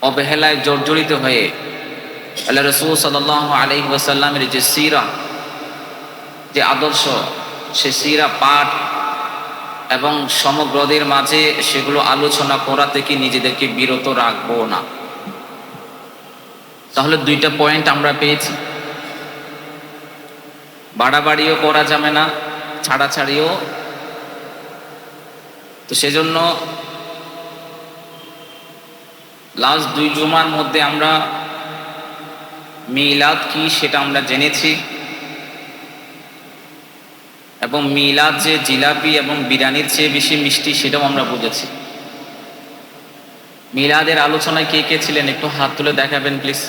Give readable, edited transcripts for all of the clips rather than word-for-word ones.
অবহেলায় জর্জরিত হয়ে আল্লাহ রাসূল সাল্লাল্লাহু আলাইহি ওয়াসাল্লামের যে সিরা, যে আদর্শ, সে সিরা পাঠ এবং সমগ্রদের মাঝে সেগুলো আলোচনা করা থেকে নিজেদেরকে বিরত রাখবো না। তাহলে দুইটা পয়েন্ট আমরা পেয়েছি, বাড়াবাড়িও করা যাবে না, ছাড়াছাড়িও। তো সেজন্য লাস্ট 2 জুমার মধ্যে আমরা মিলাদ কি সেটা আমরা জেনেছি, এবং মিলাদ যে জিলাপি এবং বিরিয়ানির চেয়ে বেশি মিষ্টি সেটাও আমরা বুঝেছি। মিলাদের আলোচনায় কে কে ছিলেন একটু হাত তুলে দেখাবেন প্লিজ।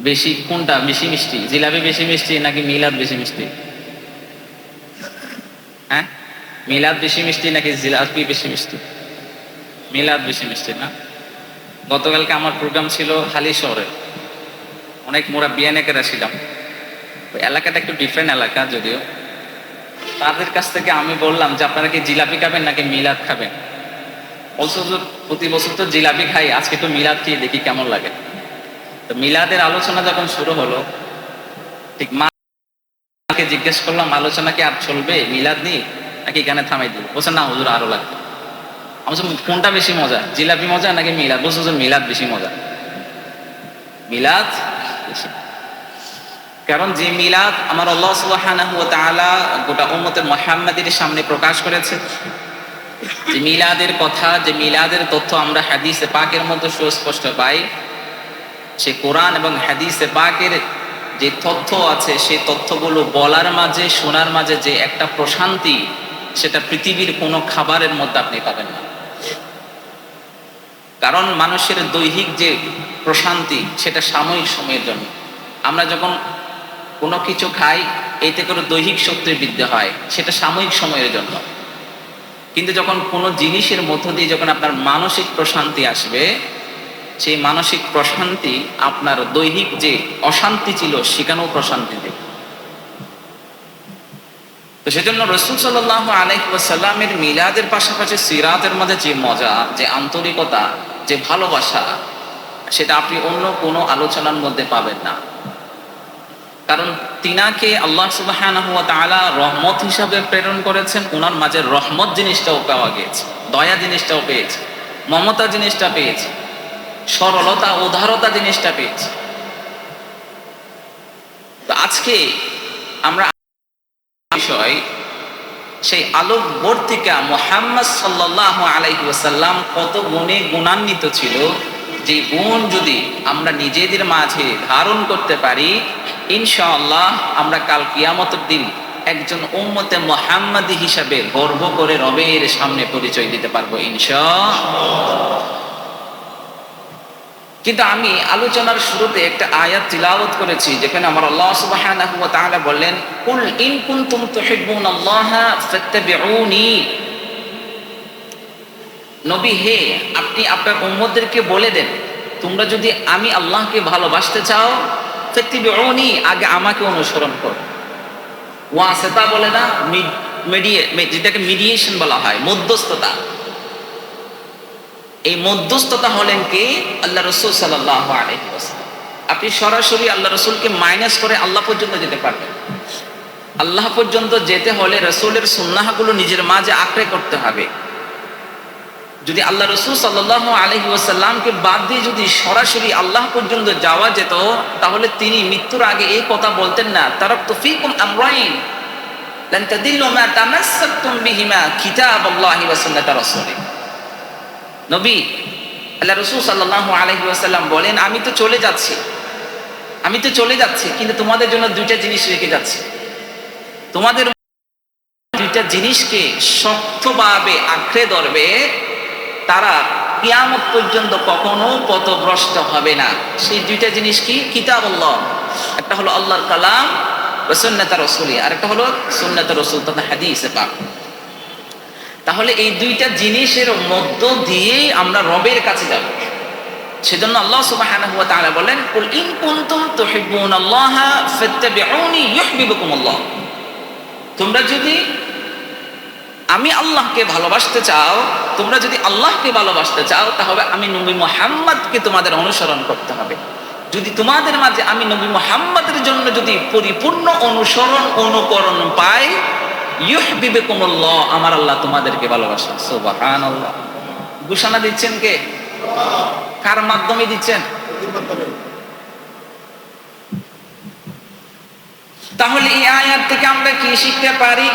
বেশি কোনটা বেশি মিষ্টি, জিলাপি বেশি মিষ্টি নাকি মিলাদ বেশি মিষ্টি? হ্যাঁ, মিলাদ বেশি মিষ্টি নাকি জিলাপি বেশি মিষ্টি? মিলাদ বেশি মিষ্টি না? গতকালকে আমার প্রোগ্রাম ছিল হালিশহরে, অনেক মুরাব্বিয়ানেকেরা ছিলাম। ওই এলাকাটা একটু ডিফারেন্ট এলাকা যদিও। তাদের কাছ থেকে আমি বললাম যে আপনারা কি জিলাপি খাবেন নাকি মিলাদ খাবেন? বলছো যে প্রতি বছর তো জিলাপি খাই, আজকে একটু মিলাদ খেয়ে দেখি কেমন লাগে। তো মিলাদের আলোচনা যখন শুরু হলো, ঠিক মাকে জিজ্ঞেস করলাম আলোচনা কি আর চলবে মিলাদ নিয়ে নাকি এখানে থামাই দিব? বলছে না হুজুর আরো লাগবে। আমি বলছি কোনটা বেশি মজা, জিলাপি মজা নাকি মিলাদ? বলছো যে মিলাদ বেশি মজা, মিলাদ বেশি। কারণ যে মিলাদ আমার আল্লাহ সুবহানাহু ওয়া তাআলা গোটা উম্মতে মুহাম্মাদীর সামনে প্রকাশ করেছে, যে মিলাদের কথা, যে মিলাদের তথ্য আমরা হাদিসে পাকের মধ্যে সুস্পষ্ট পাই, সে কোরআন এবং হাদিসে পাকের যে তথ্য আছে সেই তথ্যগুলো বলার মাঝে, শোনার মাঝে যে একটা প্রশান্তি, সেটা পৃথিবীর কোনো খাবারের মধ্যে আপনি পাবেন না। কারণ মানুষের দৈহিক যে প্রশান্তি সেটা সাময়িক সময়ের জন্য। আমরা যখন কোনো কিছু খাই এতে করে দৈহিক শক্তির বৃদ্ধি হয়, সেটা সাময়িক সময়ের জন্য। কিন্তু যখন কোনো জিনিসের মধ্য দিয়ে যখন আপনার মানসিক প্রশান্তি আসবে, সেই মানসিক প্রশান্তি আপনার দৈহিক যে অশান্তি ছিল সেখানেও প্রশান্তি দেবে। তো সেজন্য রাসূল সাল্লাল্লাহু আলাইহি ওয়াসাল্লামের মিলাদের পাশাপাশি সিরাতের মধ্যে যে মজা, যে আন্তরিকতা, যে ভালোবাসা, সেটা আপনি অন্য কোনো আলোচনার মধ্যে পাবেন না। কারণ তিনাকে আল্লাহ সুবহানাহু ওয়া তাআলা রহমত হিসাবে প্রেরণ করেছেন, ওনার মাঝে রহমত জিনিসটাও পাওয়া গিয়েছে, দয়া জিনিসটাও পেয়েছে, মমতা জিনিসটা পেয়েছে, সরলতা উদারতা জিনিসটা পেয়েছে। তো আজকে আমরা বিষয় সেই আলোক বর্তিকা মুহাম্মদ সাল্লাল্লাহু আলাইহি ওয়াসাল্লাম কত গুণে গুণান্বিত ছিল, যে গুণ যদি আমরা নিজেদের মাঝে ধারণ করতে পারি, ইনশাআল্লাহ আমরা কাল কিয়ামতের দিন একজন উম্মতে মুহাম্মাদি হিসাবে গর্ব করে রবের সামনে পরিচয় দিতে পারবো ইনশাআল্লাহ। কিন্তু আমি আলোচনার শুরুতে একটা আয়াত তিলাওয়াত করেছি, যেখানে আমার আল্লাহ সুবহানাহু ওয়া তাআলা বললেন, কুল ইন কুনতুম তুহিব্বুনাল্লাহা ফাত্তাবিউনি। নবী হে, আপনি আপনার উম্মতদেরকে বলে দেন, তোমরা যদি আমি আল্লাহকে ভালোবাসতে চাও, ফাত্তাবিউনি, আগে আমাকে অনুসরণ করো। ওয়াসিতা বলে না, যেটাকে মিডিয়েশন বলা হয়, মধ্যস্থতা। এই মধ্যস্থতা হলেন কি? আল্লাহ রাসূল সাল্লাল্লাহু আলাইহি ওয়াসাল্লাম। আপনি সরাসরি আল্লাহ রাসূলকে মাইনাস করে আল্লাহ পর্যন্ত যেতে পারবেন। আল্লাহ পর্যন্ত যেতে হলে রাসূলের সুন্নাহগুলো নিজের মাঝে আঁকড়ে করতে হবে। যদি আল্লাহ রাসূল সাল্লাল্লাহু আলাইহি ওয়াসাল্লামকে বাদ দিয়ে যদি সরাসরি আল্লাহ পর্যন্ত যাওয়া যেত, তাহলে তিনি মৃত্যুর আগে এই কথা বলতেন না, তারাকতু ফীকুম আমরাইন লান তাদিল্লু মা তামাসসাকতুম বিহিমা কিতাবাল্লাহি ওয়া সুন্নাতা রাসূলিহি। নবী আল্লাহ রাসূল সাল্লাল্লাহু আলাইহি ওয়াসাল্লাম বলেন, আমি তো চলে যাচ্ছি, কিন্তু তোমাদের জন্য দুইটা জিনিস রেখে যাচ্ছি। তোমাদের দুইটা জিনিসকে শক্তভাবে আঁকড়ে ধরবে, তারা কিয়ামত পর্যন্ত কখনো পথভ্রষ্ট হবে না। সেই দুইটা জিনিস কি? কিতাবুল্লাহ, একটা হলো আল্লাহর কালাম ওয়া সুন্নাত রাসূলি, আর একটা হলো সুন্নাত রাসূল তথা হাদিসে পাক। তাহলে এই দুইটা জিনিসের মধ্য দিয়ে আমরা রবের কাছে যাব। সেজন্য আল্লাহ সুবহানাহু ওয়া তাআলা বলেন, কুল ইন কুনতুম তুহিব্বুনাল্লাহা ফাত্তাবিউনি ইউহিব্বুকুমুল্লাহ। তোমরা যদি আমি আল্লাহকে ভালোবাসতে চাও, তোমরা যদি আল্লাহকে ভালোবাসতে চাও তাহলে আমি নবী মুহাম্মদকে তোমাদের অনুসরণ করতে হবে। যদি তোমাদের মাঝে আমি নবী মুহাম্মদের জন্য যদি পরিপূর্ণ অনুসরণ অনুকরণ পাই, ইউহিব্বুকুমুল্লাহ, আমার আল্লাহ তোমাদেরকে ভালোবাসেন। সুবহানাল্লাহ। ঘোষণা দিচ্ছেন কে? কার মাধ্যমে দিচ্ছেন? তাহলে এই আয়াত থেকে আমরা কি শিখতে পারি?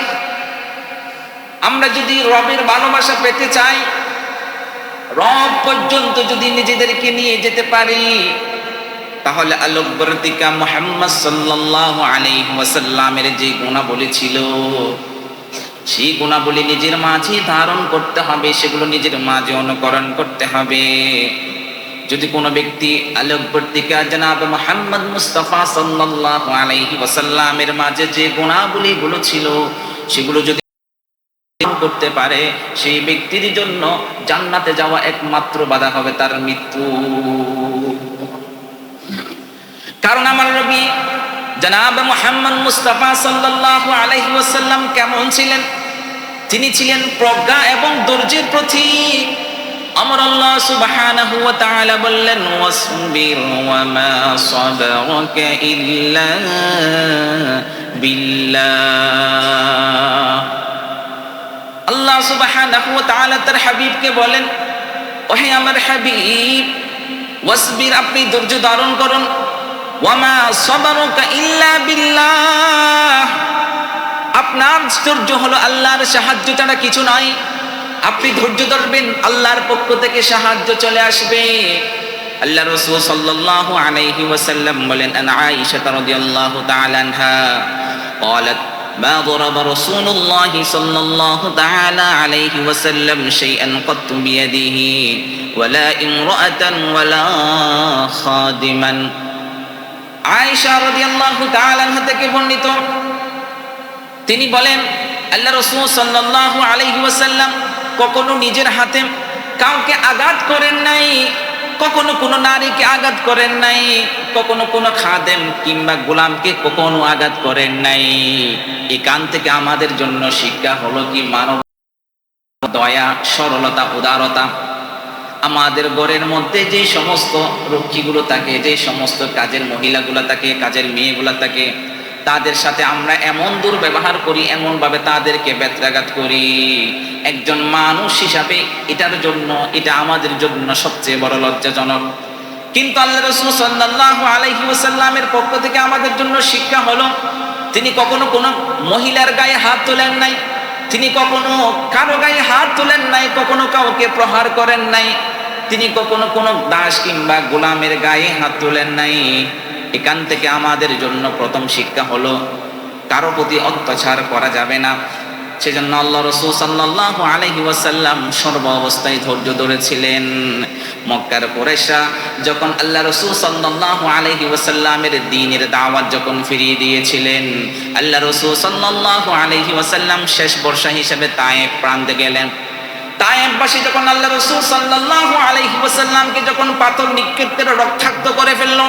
আমরা যদি রবের ভালোবাসা পেতে চাই, রব পর্যন্ত যদি নিজেদেরকে নিয়ে যেতে পারি, তাহলে আলোকবর্তিকা মুহাম্মদ সাল্লাল্লাহু আলাইহি ওয়াসাল্লামের যে গুণাবলী ছিল, সেই গুণাবলী নিজের মাঝে ধারণ করতে হবে, সেগুলো নিজের মাঝে অনুকরণ করতে হবে। যদি কোনো ব্যক্তি আলোকবর্তিকা জনাব মুহাম্মদ মুস্তাফা সাল্লাল্লাহু আলাইহি ওয়াসাল্লামের মাঝে যে গুণাবলীগুলো ছিল সেগুলো যদি করতে পারে, সেই ব্যক্তির জন্য জান্নাতে যাওয়া একমাত্র বাধা হবে তার মৃত্যু। কারণ আমার নবী জনাব মুহাম্মদ মুস্তাফা সাল্লাল্লাহু আলাইহি ওয়াসাল্লাম কেমন ছিলেন? তিনি ছিলেন প্রজ্ঞা এবং ধৈর্যের প্রতীক। আমার আল্লাহ সুবহানাহু ওয়া তাআলা বললেন, ওয়াসবির ওয়া মা সাবারাকা ইল্লা বিল্লাহ। আল্লাহ সুবহানাহু ওয়া তাআলা তার হাবিবকে বলেন, ওহে আমার হাবিব, ওয়াসবির, আপনি ধৈর্য ধারণ করুন, ওয়া মা সাবারাকা ইল্লা বিল্লাহ, আপনার ধৈর্য হলো আল্লাহর সাহায্য ছাড়া কিছু নয়। আপনি ধৈর্য ধরবেন, আল্লাহর পক্ষ থেকে সাহায্য চলে আসবে। আল্লাহ রাসূল সাল্লাল্লাহু আলাইহি ওয়াসাল্লাম বলেন, আন আয়েশা রাদিয়াল্লাহু তাআলা আনহা قالت ما ضرب رسول الله صلى الله تعالى عليه وسلم شيئا قط بيده ولا امرأة ولا خادما। আয়েশা রাদিয়াল্লাহু তাআলা আনহা থেকে বর্ণিত, তিনি বলেন, আল্লাহ রাসূল সাল্লাল্লাহু আলাইহি ওয়াসাল্লাম কখনো নিজের হাতে কাউকে আঘাত করেন নাই, কখনো কোনো নারীকে আঘাত করেন নাই, কখনো কোনো খাদেম কিংবা গোলামকে কখনো আঘাত করেন নাই। এখান থেকে আমাদের জন্য শিক্ষা হলো কি, মানব দয়া, সরলতা, উদারতা। আমাদের ঘরের মধ্যে যে সমস্ত রক্ষীগুলো থাকে, যে সমস্ত কাজের মহিলাগুলো থাকে, কাজের মেয়েগুলো থাকে, তাদের সাথে আমরা এমন দুর্ব্যবহার করি, এমন ভাবে তাদেরকে ব্যত্রাঘাত করি, একজন মানুষ হিসাবে এটা আমাদের জন্য সবচেয়ে বড় লজ্জাজনক। কিন্তু আল্লাহ রাসূল সাল্লাল্লাহু আলাইহি ওয়াসাল্লামের পক্ষ থেকে আমাদের জন্য শিক্ষা হলো, তিনি কখনো কোনো মহিলার গায়ে হাত তোলেন নাই, তিনি কখনো কারো গায়ে হাত তোলেন নাই, কখনো কাউকে প্রহার করেন নাই, তিনি কখনো কোনো দাস কিংবা গোলামের গায়ে হাত তোলেন নাই। এখান থেকে আমাদের জন্য প্রথম শিক্ষা হলো, কারো প্রতি অত্যাচার করা যাবে না। সেজন্য আল্লাহ রাসূল সাল্লাল্লাহু আলাইহি ওয়াসাল্লাম সর্ব অবস্থায় ধৈর্য ধরেছিলেন। মক্কার কুরাইশরা যখন আল্লাহ রাসূল সাল্লাল্লাহু আলাইহি ওয়াসাল্লামের দ্বীনের দাওয়াত যখন ফিরিয়ে দিয়েছিলেন, আল্লাহ রাসূল সাল্লাল্লাহু আলাইহি ওয়াসাল্লাম শেষ বর্ষা হিসেবে তায়েফ প্রান্তে গেলেন। তায়েফবাসী যখন আল্লাহ রাসূল সাল্লাল্লাহু আলাইহি ওয়াসাল্লামকে যখন পাথর নিক্ষেপ করে রক্তাক্ত করে ফেলল,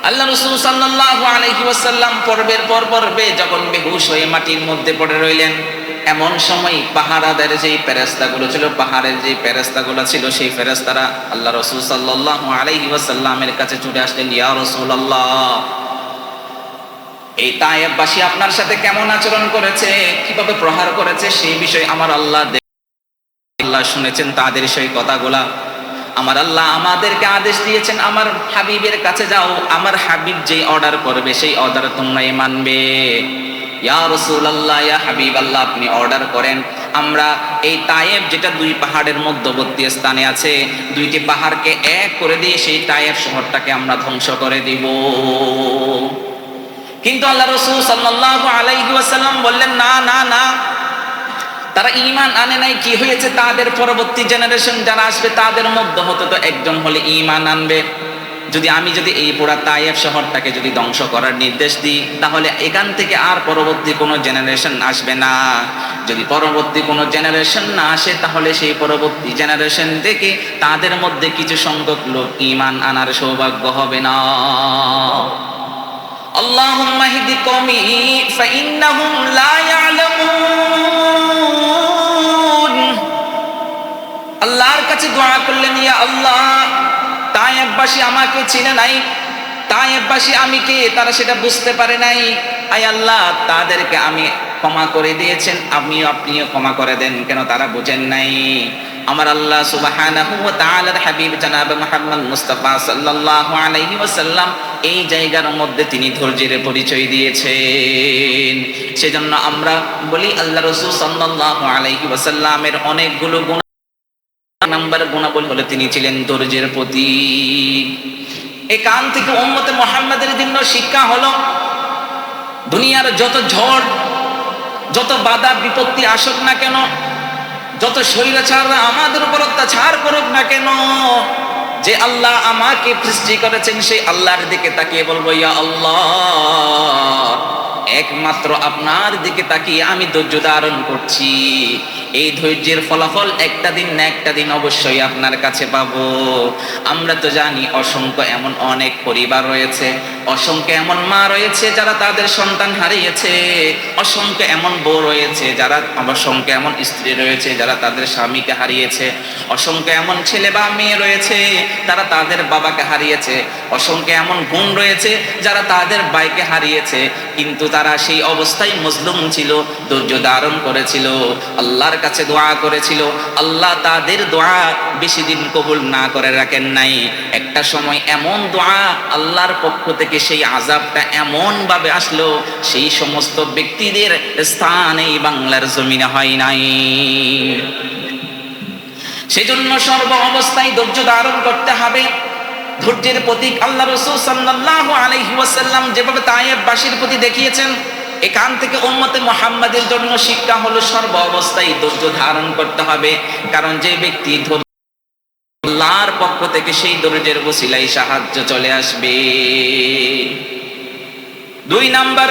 আল্লাহ রাসূল সাল্লাল্লাহু আলাইহি ওয়াসাল্লাম পর্বের পর পর্বে যখন বেহুশ হয়ে মাটির মধ্যে পড়ে রইলেন, এমন সময় পাহারাদের যেই ফেরেশতাগুলো ছিল, পাহাড়ের যে ফেরেশতাগুলো ছিল, সেই ফেরেশতারা আল্লাহ রাসূল সাল্লাল্লাহু আলাইহি ওয়াসাল্লামের কাছে ছুটে আসলেন, ইয়া রাসূলুল্লাহ, এই তায়েফবাসী আপনার সাথে কেমন আচরণ করেছে, কিভাবে প্রহার করেছে, সেই বিষয়ে আমার আল্লাহ শুনেছেন তাদের সেই কথাগুলা। আমার আল্লাহ আমাদেরকে আদেশ দিয়েছেন, আমার হাবিবের কাছে যাও, আমার হাবিব যে অর্ডার করবে সেই অর্ডার তোমরাই মানবে। ইয়া রাসূলুল্লাহ, ইয়া হাবিবাল্লাহ, আপনি অর্ডার করেন, আমরা এই তায়েফ যেটা দুই পাহাড়ের মধ্যবর্তী স্থানে আছে, দুইটি পাহাড়কে এক করে দিয়ে সেই তায়েফ শহরটাকে আমরা ধ্বংস করে দিব। কিন্তু আল্লাহ রাসূল সাল্লাল্লাহু আলাইহি ওয়াসাল্লাম বললেন, না না না, তারা ঈমান আনে নাই, কি হয়েছে, তাদের পরবর্তী জেনারেশন যারা আসবে তাদের মধ্যে হতে তো একজন হলে ঈমান আনবে। আমি যদি এই পুরা তায়েফ শহরটাকে যদি ধ্বংস করার নির্দেশ দিই, তাহলে এখান থেকে আর পরবর্তী কোনো জেনারেশন আসবে না। যদি পরবর্তী কোনো জেনারেশন না আসে, তাহলে সেই পরবর্তী জেনারেশন থেকে তাদের মধ্যে কিছু সংখ্যক লোক ঈমান আনার সৌভাগ্য হবে না। আল্লাহুম্মা হিদি কওমি ফাইন্নাহুম লা ইয়ালামুন। আল্লাহর কাছে দোয়া করলেন, ইয়া আল্লাহ, তায়েফবাসী আমাকে চিনে নাই, তায়েফবাসী আমি কে তারা সেটা বুঝতে পারে নাই। আয় আল্লাহ, তাদেরকে আমি ক্ষমা করে দিয়েছেন, আপনিও ক্ষমা করে দেন, কেন তারা বুঝেন নাই। আমার আল্লাহ সুবহানাহু ওয়া তাআলার হাবিব জনাব মুহাম্মদ মুস্তাফা সাল্লাল্লাহু আলাইহি ওয়াসাল্লাম এই জায়গার মধ্যে তিনি ধৈর্যের পরিচয় দিয়েছেন। সেজন্য আমরা বলি আল্লাহ রাসূল সাল্লাল্লাহু আলাইহি ওয়াসাল্লামের অনেকগুলো গুণ, নাম্বার গুণাবলী হলো তিনি ছিলেন ধৈর্যের প্রতীক। এই কান থেকে উম্মতে মুহাম্মাদের জন্য শিক্ষা হলো, দুনিয়ার যত ঝড়, যত বাধা বিপত্তি আসুক না কেন, যত স্বৈরাচাররা আমাদের উপর অত্যাচার করুক না কেন, যে আল্লাহ আমাকে সৃষ্টি করেছেন সেই আল্লাহর দিকে তাকিয়ে বলবো, ইয়া আল্লাহ, একমাত্র আপনার দিকে তাকিয়ে আমি ধৈর্য ধারণ করছি। এই ধৈর্যের ফলাফল একটা দিন না একটা দিন অবশ্যই আপনার কাছে পাবো। আমরা তো জানি অসংখ্য এমন অনেক পরিবার রয়েছে, অসংখ্য এমন মা রয়েছে যারা তাদের সন্তান হারিয়েছে, অসংখ্য এমন বউ রয়েছে যারা, অসংখ্য এমন স্ত্রী রয়েছে যারা তাদের স্বামীকে হারিয়েছে, অসংখ্য এমন ছেলে বা মেয়ে রয়েছে তারা তাদের বাবাকে হারিয়েছে, অসংখ্য এমন বোন রয়েছে যারা তাদের ভাইকে হারিয়েছে, কিন্তু তারা সেই অবস্থায় মজলুম ছিল, ধৈর্য ধারণ করেছিল, আল্লাহর কাছে দোয়া করেছিল। আল্লাহ তাদের দোয়া বেশি দিন কবুল না করে রাখেন নাই। একটা সময় এমন দোয়া আল্লাহর পক্ষ থেকে সেই আযাবটা এমন ভাবে আসলো, সেই সমস্ত ব্যক্তিদের স্থান এই বাংলার জমিনে হয় নাই। সেজন্য সর্ব অবস্থায় ধৈর্য ধারণ করতে হবে। ধৈর্যের প্রতীক আল্লাহ রাসূল সাল্লাল্লাহু আলাইহি ওয়াসাল্লাম যেভাবে তায়েফবাসীর প্রতি দেখিয়েছেন, এখান থেকে উম্মতে মুহাম্মাদের জন্য শিক্ষা হলো সর্ব অবস্থায় ধৈর্য ধারণ করতে হবে। কারণ যে ব্যক্তি আল্লাহর পক্ষ থেকে সেই ধৈর্যের ওসিলায় সাহায্য চলে আসবে। 2 নাম্বার,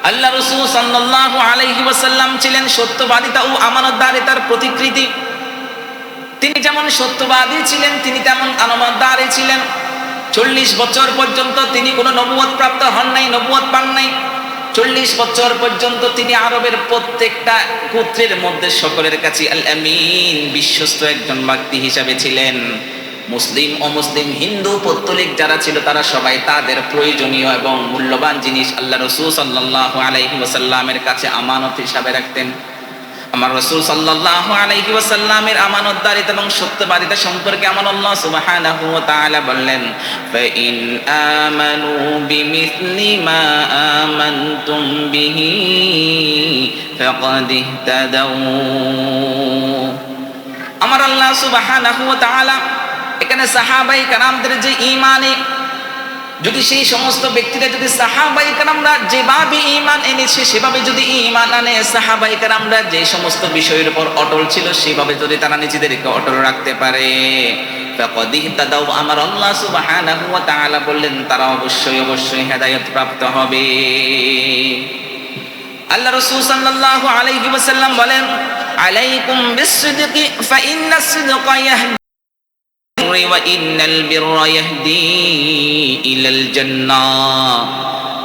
আল্লাহ রাসূল সাল্লাল্লাহু আলাইহি ওয়াসাল্লাম ছিলেন সত্যবাদিতা ও আমানতদারিতার প্রতিকৃতি। তিনি যেমন সত্যবাদী ছিলেন, তিনি তেমন আমানতদারী ছিলেন। 40 বছর পর্যন্ত তিনি কোনো নবুয়ত প্রাপ্ত হন নাই, নবুয়ত পান নাই। 40 বছর পর্যন্ত তিনি আরবের প্রত্যেকটা গোত্রের মধ্যে সকলের কাছে আল আমিন, বিশ্বস্ত একজন ব্যক্তি হিসাবে ছিলেন। মুসলিম অমুসলিম, হিন্দু পৌত্তলিক যারা ছিল তারা সবাই তাদের প্রয়োজনীয় এবং মূল্যবান জিনিস আল্লাহ রাসূল সাল্লাল্লাহু আলাইহি ওয়াসাল্লামের কাছে আমানত হিসাবে রাখতেন। আমার রাসূল সাল্লাল্লাহু আলাইহি ওয়াসাল্লামের আমানতদারিতা এবং সত্যবাদিতা সম্পর্কে আমার আল্লাহ সুবহানাহু ওয়া তাআলা বললেন, ফাইন আমানু বিমিসলি মা আমানতুম বিহি ফাকাদ ইহতাদাউ। আমার আল্লাহ সুবহানাহু ওয়া তাআলা এখানে সাহাবায়ে কেরামদের যে ঈমানে, যদি সেই সমস্ত ব্যক্তিরা যদি সাহাবায়ে কেরামরা যেভাবে ঈমান এনেছে সেভাবে যদি ঈমান আনে, সাহাবায়ে কেরামরা যে সমস্ত বিষয়ের উপর অটল ছিল সেভাবে যদি তারা নিজেদেরকে অটল রাখতে পারে, ফাকাদ ইহতাদাউ, আমার আল্লাহ সুবহানাহু ওয়া তাআলা বললেন তারা অবশ্যই হেদায়েত প্রাপ্ত হবে। আল্লাহ রাসূল সাল্লাল্লাহু আলাইহি ওয়াসাল্লাম বলেন, আলাইকুম বিসসিদকি ফাইন্নাস সিদকা ইয়াহদি ওয়া ইন্নাল বিররা ইয়াহদি ইলাল জান্নাহ।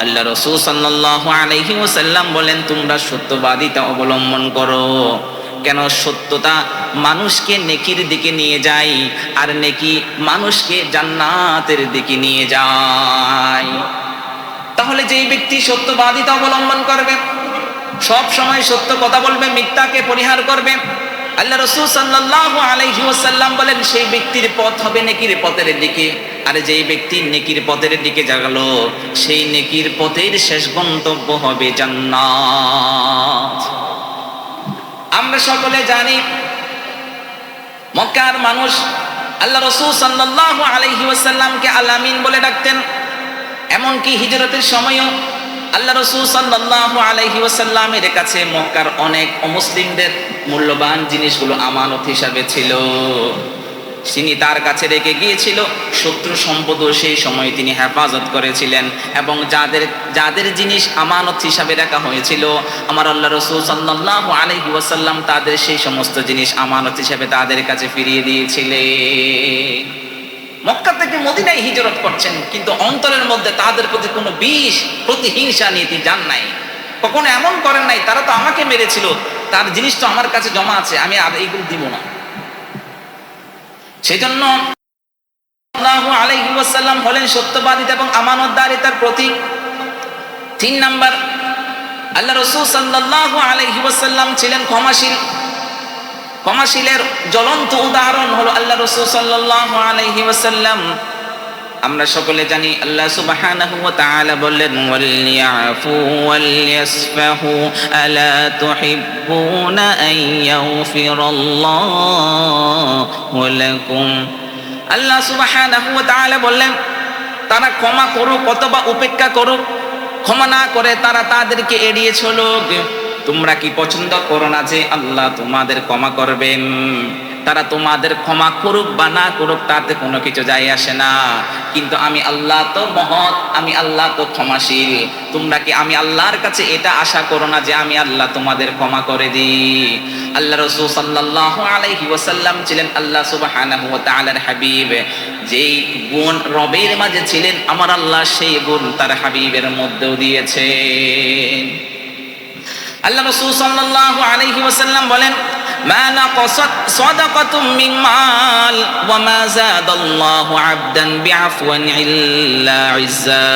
আল্লাহ রাসূল সাল্লাল্লাহু আলাইহি ওয়াসাল্লাম বলেন, তোমরা সত্যবাদিতা অবলম্বন করো। কেন? সত্যতা মানুষকে নেকির দিকে নিয়ে যায়, আর নেকি মানুষকে জান্নাতের দিকে নিয়ে যায়। তাহলে যেই ব্যক্তি সত্যবাদিতা অবলম্বন করবে, সব সময় সত্য কথা বলবে, মিথ্যাকে পরিহার করবে, আল্লাহ রাসূল সাল্লাল্লাহু আলাইহি ওয়াসাল্লাম বলেন সেই ব্যক্তির পথ হবে নেকির পথের দিকে। আর যেই ব্যক্তি নেকির পথের দিকে জাগলো, সেই নেকির পথের শেষ গন্তব্য হবে জান্নাত। আমরা সকলে জানি মক্কার মানুষ আল্লাহ রাসূল সাল্লাল্লাহু আলাইহি ওয়াসাল্লামকে আল আমিন বলে ডাকতেন। এমনকি হিজরতের সময়ও আল্লাহ রাসূল সাল্লাল্লাহু আলাইহি ওয়াসাল্লামের কাছে মক্কার অনেক অমুসলিমদের মূল্যবান জিনিসগুলো আমানত হিসাবে ছিল। তিনি তার কাছে রেখে গিয়েছিল, শত্রু সম্পদও সেই সময় তিনি হেফাজত করেছিলেন, এবং যাদের জিনিস আমানত হিসাবে রাখা হয়েছিল আমার আল্লাহ রাসূল সাল্লাল্লাহু আলাইহি ওয়াসাল্লাম তাদের সেই সমস্ত জিনিস আমানত হিসাবে তাদের কাছে ফিরিয়ে দিয়েছিলেন। মক্কা থেকে মদিনায় হিজরত করছেন, কিন্তু অন্তরের মধ্যে তাদের প্রতি কোনো বিষ প্রতিহিংসা নীতি যান নাই। কখনো এমন করেন নাই তারা তো আমাকে মেরেছিল, তার জিনিস তো আমার কাছে জমা আছে, আমি আর এইগুলো দিব না। সেজন্য সাল্লাল্লাহু আলাইহি ওয়াসাল্লাম হলেন সত্যবাদিতা এবং আমানতদারিতার প্রতীক। 3 নাম্বার, আল্লাহ রাসূল সাল্লাল্লাহু আলাইহি ওয়াসাল্লাম ছিলেন ক্ষমাশীল। ক্ষমাশীলের জ্বলন্ত উদাহরণ হলো আল্লাহ রাসূল সাল্লাল্লাহু আলাইহি ওয়াসাল্লাম। আমরা সকলে জানি আল্লাহ সুবহানাহু ওয়া তাআলা বললেন, ওয়ালিয়াফু ওয়ালিয়াসফাহু আলা তুহিব্বুনা আন ইয়াগফিরাল্লাহু লাকুম। আল্লাহ সুবহানাহু ওয়া তাআলা বললেন, তারা ক্ষমা করুক অথবা উপেক্ষা করুক, ক্ষমা না করে তারা তাদেরকে এড়িয়ে চলুক। তোমরা কি পছন্দ করো না যে আল্লাহ তোমাদের ক্ষমা করবেন? তারা তোমাদের ক্ষমা করুক বা না করুক তাতে কোনো কিছু যায় আসে না, কিন্তু আমি আল্লাহ তো মহৎ, আমি আল্লাহ তো ক্ষমাশীল। তোমরা কি আমি আল্লাহর কাছে এটা আশা করো না যে আমি আল্লাহ তোমাদের ক্ষমা করে দিই? আল্লাহ রাসূল সাল্লাল্লাহু আলাইহি ওয়াসাল্লাম ছিলেন আল্লাহ সুবহানাহু ওয়া তাআলার হাবিব। যেই গুণ রবের মাঝে ছিলেন আমার আল্লাহ, সেই গুণ তার হাবিবের মধ্যেও দিয়েছেন। আল্লাহ রাসূল সাল্লাল্লাহু আলাইহি ওয়াসাল্লাম বলেন, মা নাকাসাত সাদাকাতুম মিন মাল ওয়া মা যাদাল্লাহু আবদান বিআফওয়ান ইল্লা ইজ্জা।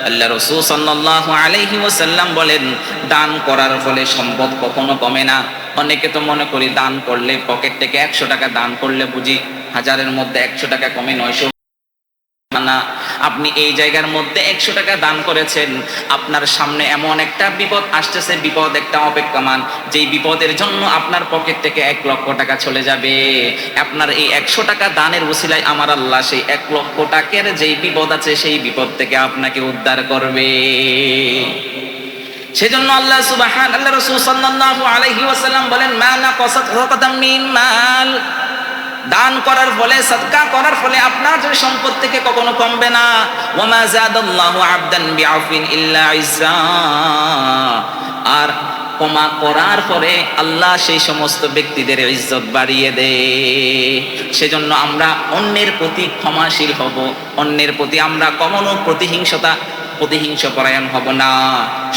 আল্লাহ রাসূল সাল্লাল্লাহু আলাইহি ওয়াসাল্লাম বলেন, দান করার ফলে সম্পদ কখনো কমে না। অনেকে তো মনে করি দান করলে, পকেট থেকে 100 টাকা দান করলে বুঝি হাজারের মধ্যে 100 টাকা কমে 900 না। আপনি এই জায়গার মধ্যে 100 টাকা দান করেছেন, আপনার সামনে এমন একটা বিপদ আসতেছে, বিপদ একটা অপেক্ষমান, যেই বিপদের জন্য আপনার পকেট থেকে 1 লক্ষ টাকা চলে যাবে। আপনার এই 100 টাকা দানের উসিলায় আমার আল্লাহ সেই 1 লক্ষ টাকার যেই বিপদ আছে সেই বিপদ থেকে আপনাকে উদ্ধার করবে। সেজন্য আল্লাহ রাসূল সাল্লাল্লাহু আলাইহি ওয়াসাল্লাম বলেন, মা নাকাসাত সাদাকাতুম মিন মাল, দান করার ফলে, সাদকা করার ফলে আপনার যে সম্পদ থেকে কখনো কমবে না। ওয়া মা যাদাল্লাহু আবদান বিআফিন ইল্লা ইজ্জা, আর ক্ষমা করার পরে আল্লাহ সেই সমস্ত ব্যক্তিদের ইজ্জত বাড়িয়ে দেয়। সেজন্য আমরা অন্যের প্রতি ক্ষমাশীল হব, অন্যের প্রতি আমরা কখনো প্রতিহিংসা পরায়ণ হব না।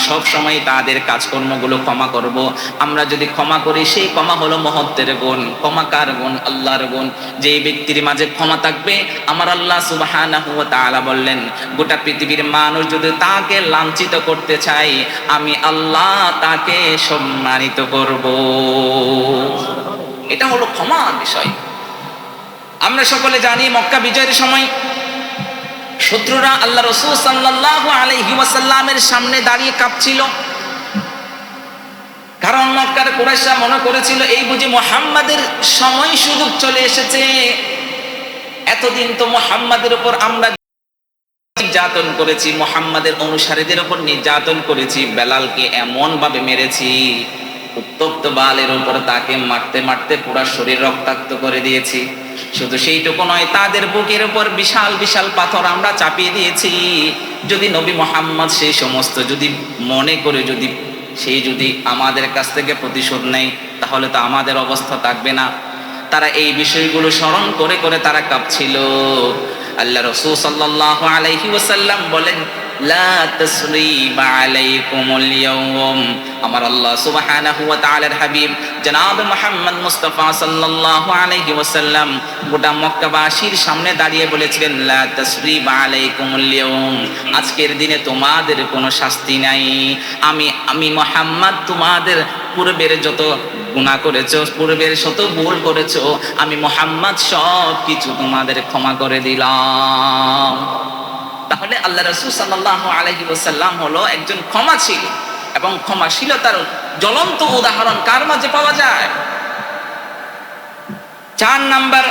সব সময় তাদের কাজকর্মগুলো ক্ষমা করব। আমরা যদি ক্ষমা করি, সেই ক্ষমা হলো মহত্বের গুণ। ক্ষমা কার গুণ? আল্লাহর গুণ। যেই ব্যক্তির মাঝে ক্ষমা থাকবে, আমার আল্লাহ সুবহানাহু ওয়া তাআলা বললেন, গোটা পৃথিবীর মানুষ যদি তাকে লাঞ্ছিত করতে চায়, আমি আল্লাহ তাকে সম্মানিত করব। এটা হলো ক্ষমার বিষয়। আমরা সকলে জানি মক্কা বিজয়ের সময় শত্রুরা আল্লাহ রাসূল সাল্লাল্লাহু আলাইহি ওয়াসাল্লামের সামনে দাঁড়িয়ে কাঁপছিল। কারণ মক্কার কুরাইশরা মনে করেছিল এই বুঝি মুহাম্মাদের সময় সুযোগ চলে এসেছে। এতদিন তো মুহাম্মাদের উপর আমরা নির্যাতন করেছি, মুহাম্মাদের অনুসারীদের উপর নির্যাতন করেছি, বেলালকে এমন ভাবে মেরেছি, উত্তপ্ত বালের উপর তাকে মারতে মারতে পুরা শরীর রক্তাক্ত করে দিয়েছি। শুধু সেইটুকু নয়, তাদের বুকের উপর বিশাল বিশাল পাথর আমরা চাপিয়ে দিয়েছি। যদি নবী মুহাম্মদ সেই সমস্ত যদি মনে করে যদি আমাদের কাছ থেকে প্রতিশোধ নেয়, তাহলে তো আমাদের অবস্থা থাকবে না। তারা এই বিষয়গুলো স্মরণ করে করে তারা কাঁপছিল। আল্লাহ রাসূল সাল্লাল্লাহু আলাইহি ওয়াসাল্লাম বলেন, লা তাসরিবা আলাইকুমুল ইয়াওম। আমার আল্লাহ সুবহানাহু ওয়া তাআলার হাবিব জনাব মুহাম্মদ মুস্তাফা সাল্লাল্লাহু আলাইহি ওয়াসাল্লাম গোটা মক্কাবাসীর সামনে দাঁড়িয়ে বলেছিলেন, লা তাসরিবা আলাইকুমুল ইয়াওম, আজকের দিনে তোমাদের কোনো শাস্তি নাই। আমি মুহাম্মদ তোমাদের পূর্বের যত গুনাহ করেছো, পূর্বের শত ভুল করেছো, আমি মুহাম্মদ সব কিছু তোমাদের ক্ষমা করে দিলাম। তাহলে আল্লাহ রাসূল সাল্লাল্লাহু আলাইহি ওয়াসাল্লাম হলো একজন ক্ষমাশীল, এবং ক্ষমাশীলতার জ্বলন্ত উদাহরণ কার মাঝে পাওয়া যায়? 4 নাম্বার,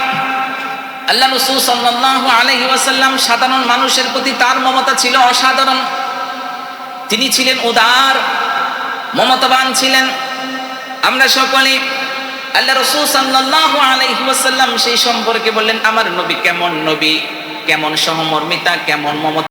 আল্লাহ রাসূল সাল্লাল্লাহু আলাইহি ওয়াসাল্লাম সাধারণ মানুষের প্রতি তার মমতা ছিল অসাধারণ। তিনি ছিলেন উদার, মমতাবান ছিলেন। আমরা সকলে আল্লাহ রাসূল সাল্লাল্লাহু আলাইহি ওয়াসাল্লাম সেই সম্পর্কে বললেন, আমার নবী কেমন নবী, কেমন সহমর্মিতা, কেমন মমতা।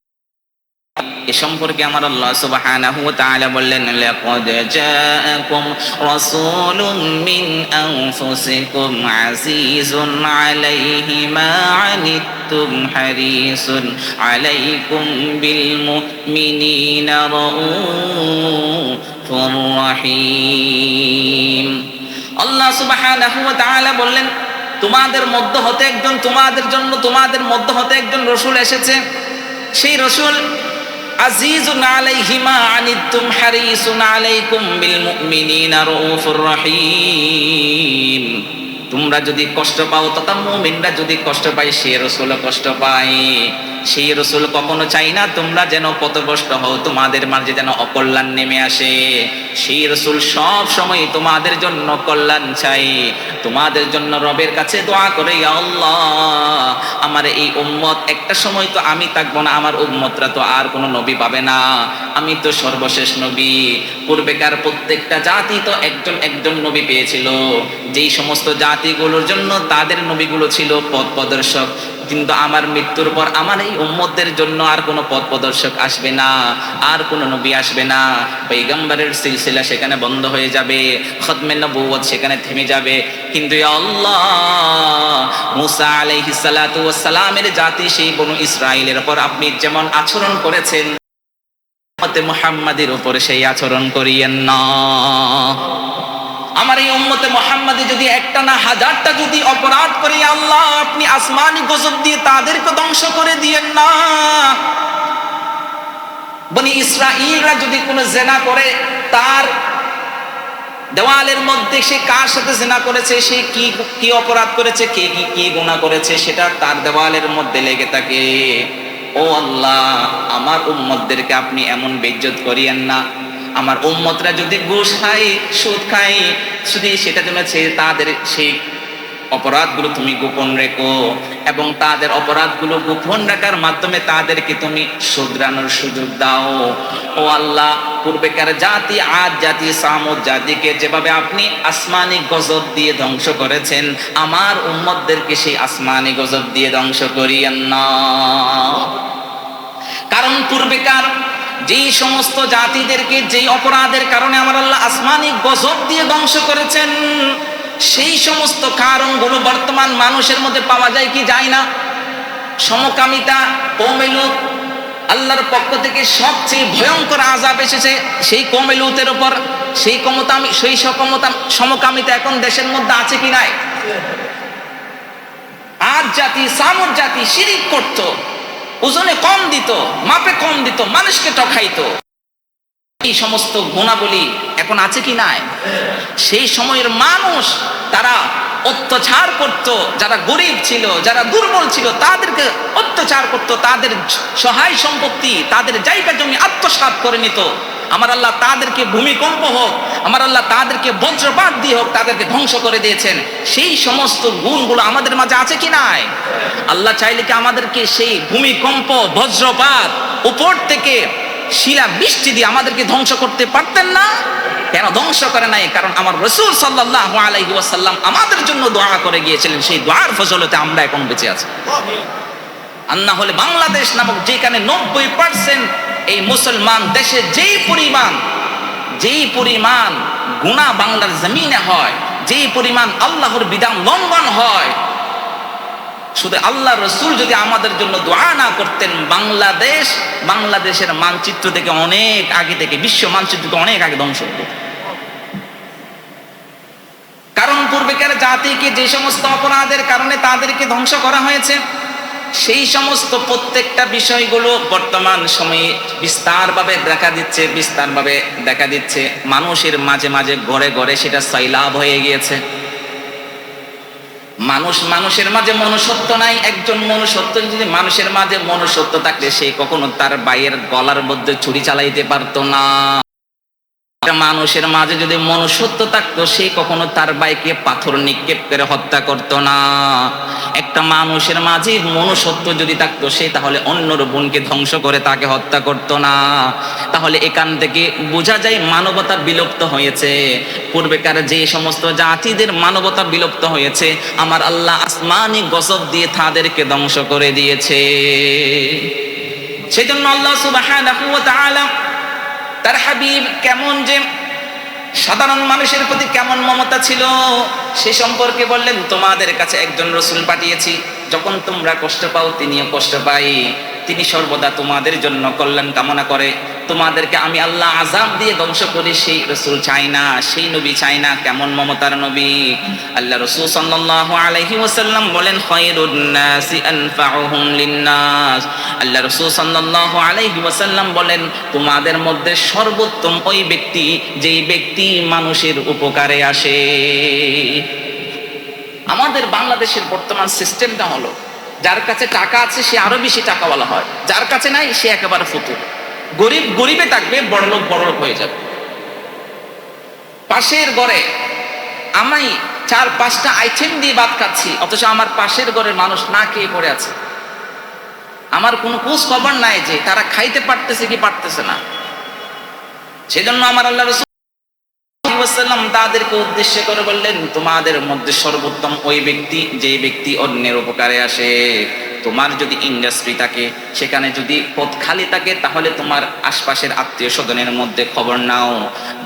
এ সম্পর্কে আমার আল্লাহ সুবহানাহু ওয়া তাআলা বললেন, লাকাদ জাআকুম রাসূলুম মিন আনফুসিকুম আজিজুন আলাইহি মা আনিতুম হারিসুন আলাইকুম বিল মুমিনিনা রাউফুর রাহিম। আল্লাহ সুবহানাহু ওয়া তাআলা বললেন, তোমাদের মধ্য হতে একজন, তোমাদের জন্য তোমাদের মধ্য হতে একজন রসুল এসেছে। সেই রসুল আজিজুন আলাইহি মা আনিতুম হারিসুন আলাইকুম বিল মুমিনিনা রাউফুর রহিম। তোমরা যদি কষ্ট পাও তথা মুমিনরা যদি কষ্ট পায়, সেই রসুলও কষ্ট পায়। সেই রসুল কখনো চাই না তোমরা যেন পথভ্রষ্ট হও, তোমাদের মাঝে যেন অকল্যাণ নেমে আসে। সেই রসুল সব সময় তোমাদের জন্য কল্যাণ চাই, তোমাদের জন্য রবের কাছে দোয়া করে, ইয়া আল্লাহ আমার এই উম্মত, একটা সময় তো আমি থাকবো না, আমার উম্মতরা তো আর কোনো নবী পাবে না, আমি তো সর্বশেষ নবী। পূর্বেকার প্রত্যেকটা জাতি তো একজন একজন নবী পেয়েছিল, যেই সমস্ত জাতিগুলোর জন্য তাদের নবীগুলো ছিল পথ প্রদর্শক, কিন্তু আমার মৃত্যুর পর আমার এই উম্মতদের জন্য আর কোনো পথ প্রদর্শক আসবে না, আর কোনো নবী আসবে না। পয়গম্বরের সিলসিলা সেখানে বন্ধ হয়ে যাবে, খতমে নবুয়ত সেখানে থেমে যাবে। কিন্তু ইয়া আল্লাহ, মুসা আলাইহিস সালাতু ওয়াস সালামের জাতি সেই বনু ইসরাইলের উপর আপনি যেমন আচরণ করেছেন, উম্মতে মুহাম্মাদের উপর সেই আচরণ করিয়েন না। আমার এই উম্মতে মুহাম্মাদি যদি একটা না হাজারটা যদি অপরাধ করে, আল্লাহ আপনি আসমানি গজব দিয়ে তাদেরকে ধ্বংস করে দিয়েন না। বনি ইসরাইলরা যদি কোনো জেনা করে, তার দেওয়ালের মধ্যে সে কার সাথে জেনা করেছে, সে কি কি অপরাধ করেছে, কে কি কি গুনাহ করেছে, সেটা তার দেওয়ালের মধ্যে লেগে থাকে। ও আল্লাহ, আমার উম্মতদেরকে আপনি এমন বেইজ্জত করিয়েন না। আমার উম্মতরা যদি ঘুষ খায়, সুদ খায়, শুধু সেটা জন্য তাদের সেই অপরাধগুলো তুমি গোপন রেখো, এবং তাদের অপরাধগুলো গোপন রাখার মাধ্যমে তাদেরকে তুমি শুধরানোর সুযোগ দাও। ও আল্লাহ, পূর্বেকার জাতি আদ জাতি সামুদ জাতিকে যেভাবে আপনি আসমানি গজব দিয়ে ধ্বংস করেছেন, আমার উম্মতদেরকে সেই আসমানি গজব দিয়ে ধ্বংস করিয়েন না। কারণ পূর্বেকার যেই সমস্ত জাতিদেরকে যেই অপরাধের কারণে আমার আল্লাহ আসমানি গজব দিয়ে ধ্বংস করেছেন, সেই সমস্ত কারণগুলো বর্তমান মানুষের মধ্যে পাওয়া যায় কি যায় না? সমকামিতা, কওমে লূত, আল্লাহর পক্ষ থেকে সবচেয়ে ভয়ঙ্কর আযাব এসেছে সেই কওমে লূতের উপর। সেই সমকামিতা এখন দেশের মধ্যে আছে কি নাই? আদ জাতি সামুদ জাতি শিরিক করত, ওজনে কম দিত, মাপে কম দিত, মানুষকে ঠকাইতো। এই সমস্ত গুণাবলী এখন আছে কি নাই? সেই সময়ের মানুষ তারা অত্যাচার করত, যারা গরিব ছিল, যারা দুর্বল ছিল তাদেরকে অত্যাচার করত, তাদের সহায় সম্পত্তি, তাদের জায়গা জমি আত্মসাৎ করে নিত। আমার আল্লাহ তাদেরকে ভূমিকম্প হোক, আমার আল্লাহ তাদেরকে বজ্রপাত দিয়ে হোক তাদেরকে ধ্বংস করে দিয়েছেন। সেই সমস্ত গুণগুলো আমাদের মাঝে আছে কি নাই? আল্লাহ চাইলে কি আমাদেরকে সেই ভূমিকম্প, বজ্রপাত, উপর থেকে শিলা বৃষ্টি দিয়ে আমাদেরকে ধ্বংস করতে পারতেন না? কেন ধ্বংস করে নাই? কারণ আমার রাসূল সাল্লাল্লাহু আলাইহি ওয়াসাল্লাম আমাদের জন্য দোয়া করে গিয়েছিলেন, সেই দোয়ার ফজলতে আমরা এখন বেঁচে আছি। আর না হলে বাংলাদেশ নামক যেখানে 90% এই মুসলমান দেশে যেই পরিমাণ গুনাহ বাংলার জমিনে হয়, যেই পরিমাণ আল্লাহর বিধান লঙ্ঘন হয়, শুধু আল্লাহ রসুল যদি আমাদের জন্য দোয়া না করতেন, বাংলাদেশের মানচিত্র থেকে অনেক আগে থেকে, বিশ্ব মানচিত্র থেকে অনেক আগে ধ্বংস হতো। কারণ পূর্বেকার জাতিকে যে সমস্ত অপরাধের কারণে তাদেরকে ধ্বংস করা হয়েছে, সেই সমস্ত প্রত্যেকটা বিষয়গুলো বর্তমান সময়ে বিস্তারভাবে দেখা দিচ্ছে মানুষের মাঝে মাঝে, ঘরে ঘরে সেটা সয়লাব হয়ে গিয়েছে। মানুষের মাঝে মনুষ্যত্ব নাই। একজন মনুষ্যত্ব যদি মানুষের মাঝে মনুষ্যত্ব থাকলে সে কখনো তার ভাইয়ের গলার মধ্যে ছুরি চালাইতে পারতো না। মানুষের মাঝে যদি মনুষ্যত্ব থাকতো সে কখনো তার ভাইকে পাথর নিক্ষেপ করে হত্যা করতো না। একটা মানুষের মাঝে মনুষ্যত্ব যদি থাকতো সে তাহলে অন্যর বোনকে ধ্বংস করে তাকে হত্যা করতো না। তাহলে এখান থেকে বোঝা যায় মানবতা বিলুপ্ত হয়েছে। পূর্বেকার যে সমস্ত জাতিদের মানবতা বিলুপ্ত হয়েছে, আমার আল্লাহ আসমানি গজব দিয়ে তাদেরকে ধ্বংস করে দিয়েছে। সেজন্য আল্লাহ সুবহানাহু ওয়া তাআলা তার হাবিব কেমন যে সাধারণ মানুষের প্রতি কেমন মমতা ছিল সে সম্পর্কে বললেন, তোমাদের কাছে একজন রসুল পাঠিয়েছি, যখন তোমরা কষ্ট পাও তিনিও কষ্ট পাই, তিনি সর্বদা তোমাদের জন্য কল্যাণ কামনা করে। তোমাদেরকে আমি আল্লাহ আযাব দিয়ে ধ্বংস করি সেই রাসূল চাই না, সেই নবী চাই না। কেমন মমতার নবী! আল্লাহ রাসূল সাল্লাল্লাহু আলাইহি ওয়াসাল্লাম বলেন, খায়রুন নাসি আনফাউহুম লিন-নাস। আল্লাহ রাসূল সাল্লাল্লাহু আলাইহি ওয়াসাল্লাম বলেন, তোমাদের মধ্যে সর্বোত্তম ওই ব্যক্তি যেই ব্যক্তি মানুষের উপকারে আসে। আমাদের বাংলাদেশের বর্তমান সিস্টেমটা হলো, যার কাছে টাকা আছে সে আরো বেশি টাকাওয়ালা হয়, যার কাছে নাই সে একেবারে ফতুর। গরিব গরিবে থাকবে, বড়লোক বড়লোক হয়ে যাবে। পাশের ঘরে আমি 4-5টা আইটেম দিয়ে ভাত খাচ্ছি, অথচ আমার পাশের ঘরের মানুষ না খেয়ে পড়ে আছে। আমার কোনো খোঁজ খবর নাই যে তারা খাইতে পারতেছে কি পারতেছে না। সেজন্য আমার আল্লাহ রাসূল তাদেরকে উদ্দেশ্য করে বললেন, তোমাদের মধ্যে সর্বোত্তম ওই ব্যক্তি যে ব্যক্তি অন্যের উপকারে আসে। তোমার যদি ইন্ডাস্ট্রি থাকে, সেখানে যদি পথ খালি থাকে, তাহলে তোমার আশপাশের আত্মীয় স্বজনের মধ্যে খবর নাও।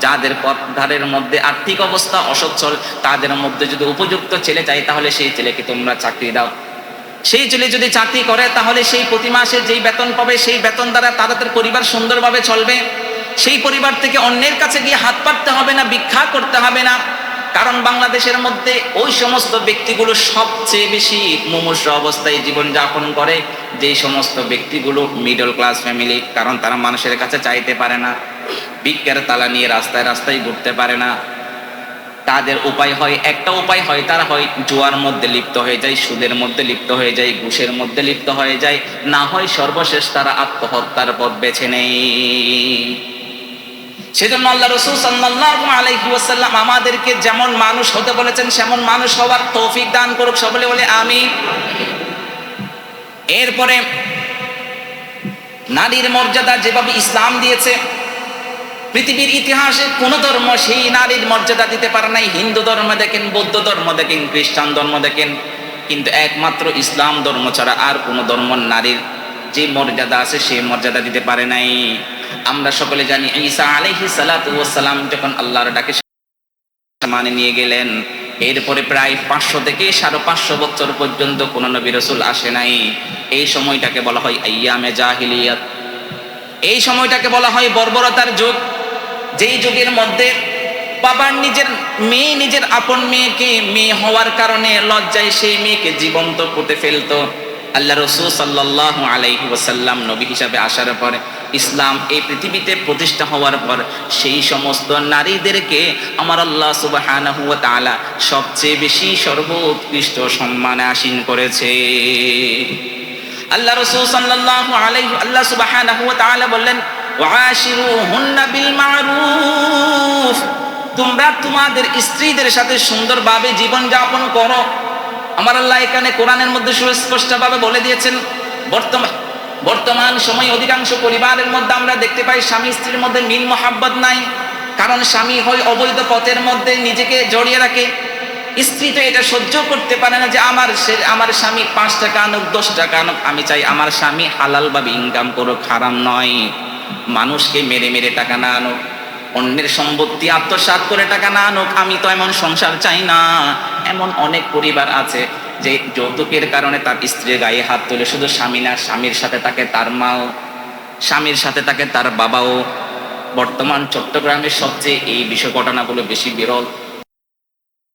যাদের পথধারের মধ্যে আর্থিক অবস্থা অসচ্ছল, তাদের মধ্যে যদি উপযুক্ত ছেলে চাই, তাহলে সেই ছেলেকে তোমরা চাকরি দাও। সেই ছেলে যদি চাকরি করে, তাহলে সেই প্রতি মাসে যেই বেতন পাবে, সেই বেতন দ্বারা তাদের পরিবার সুন্দরভাবে চলবে। সেই পরিবার থেকে অন্যের কাছে গিয়ে হাত পাততে হবে না, ভিক্ষা করতে হবে না। কারণ বাংলাদেশের মধ্যে ওই সমস্ত ব্যক্তিগুলো সবচেয়ে বেশি মুমূর্ষ অবস্থায় জীবন যাপন করে, যে সমস্ত ব্যক্তিগুলো মিডল ক্লাস ফ্যামিলি। কারণ তারা মানুষের কাছে চাইতে পারে না, ভিক্ষার তালা নিয়ে রাস্তায় রাস্তায় ঘুরতে পারে না। তাদের উপায় হয়, একটা উপায় হয়, তারা হয় জুয়ার মধ্যে লিপ্ত হয়ে যায়, সুদের মধ্যে লিপ্ত হয়ে যায়, ঘুষের মধ্যে লিপ্ত হয়ে যায়, না হয় সর্বশেষ তারা আত্মহত্যার পথ বেছে নেয়। সেজন্য আল্লাহ রাসূল সাল্লাল্লাহু আলাইহি ওয়াসাল্লাম আমাদেরকে যেমন মানুষ হতে বলেছেন, সেমন মানুষ হওয়ার তৌফিক দান করুক। সকলে বলে আমিন। এরপরে নারীর মর্যাদা যেভাবে ইসলাম দিয়েছে, পৃথিবীর ইতিহাসে কোন ধর্ম সেই নারীর মর্যাদা দিতে পারে নাই। হিন্দু ধর্ম দেখেন, বৌদ্ধ ধর্ম দেখেন, খ্রিস্টান ধর্ম দেখেন, কিন্তু একমাত্র ইসলাম ধর্ম ছাড়া আর কোন ধর্ম নারীর যে মর্যাদা আছে সেই মর্যাদা দিতে পারে নাই। আমরা সকলে জানি, ঈসা আলাইহিস সালাতু ওয়াস সালাম যখন আল্লাহর ডাকে মানে নিয়ে গেলেন, এরপরে প্রায় 500 থেকে 550 বছর পর্যন্ত কোন নবী রাসূল আসে নাই। এই সময়টাকে বলা হয় আইয়ামে জাহিলিয়াত। এই সময়টাকে বলা হয় বর্বরতার যুগ। যেই যুগের মধ্যে বাবার নিজের মেয়ে, নিজের আপন মেয়েকে মেয়ে হওয়ার কারণে লজ্জায় সেই মেয়েকে জীবন্ত পুঁতে ফেলতো। আল্লাহ রাসূল সাল্লাল্লাহু আলাইহি ওয়াসাল্লাম নবী হিসাবে আসার পরে, ইসলাম এই পৃথিবীতে প্রতিষ্ঠা হওয়ার পর, সেই সমস্ত নারীদেরকে আমার আল্লাহ সুবহানাহু ওয়া তাআলা সবচেয়ে বেশি সর্বোৎকৃষ্ট সম্মানে আসীন করেছে। আল্লাহ রাসূল সাল্লাল্লাহু আলাইহি আল্লাহ সুবহানাহু ওয়া তাআলা বললেন, ওয়াশিরুহুন্না বিল মা'রুফ। তোমরা তোমাদের স্ত্রীদের সাথে সুন্দরভাবে জীবন যাপন করো। আমার আল্লাহ এখানে কোরআনের মধ্যে সুস্পষ্টভাবে বলে দিয়েছেন। বর্তমান সময়ে অধিকাংশ পরিবারের মধ্যে আমরা দেখতে পাই স্বামী স্ত্রীর মধ্যে মিল মহাব্বত নাই। কারণ স্বামী হয় অবৈধ পথের মধ্যে নিজেকে জড়িয়ে রাখে, স্ত্রী তো এটা সহ্য করতে পারে না যে আমার স্বামী 5 টাকা আনুক, 10 টাকা আনুক, আমি চাই আমার স্বামী হালাল ভাবে ইনকাম করুক, হারাম নয়। মানুষকে মেরে মেরে টাকা না আনুক, অন্যের সম্পত্তি আত্মসাৎ করে টাকা না আনুক, আমি তো এমন সংসার চাই না। এমন অনেক পরিবার আছে যে যৌতুকের কারণে তার স্ত্রীর গায়ে হাত তুলে, শুধু স্বামী না, স্বামীর সাথে তাকে তার মাও, স্বামীর সাথে তাকে তার বাবাও। বর্তমান চট্টগ্রামের সবচেয়ে এই বিষয় ঘটনাগুলো বেশি বিরল।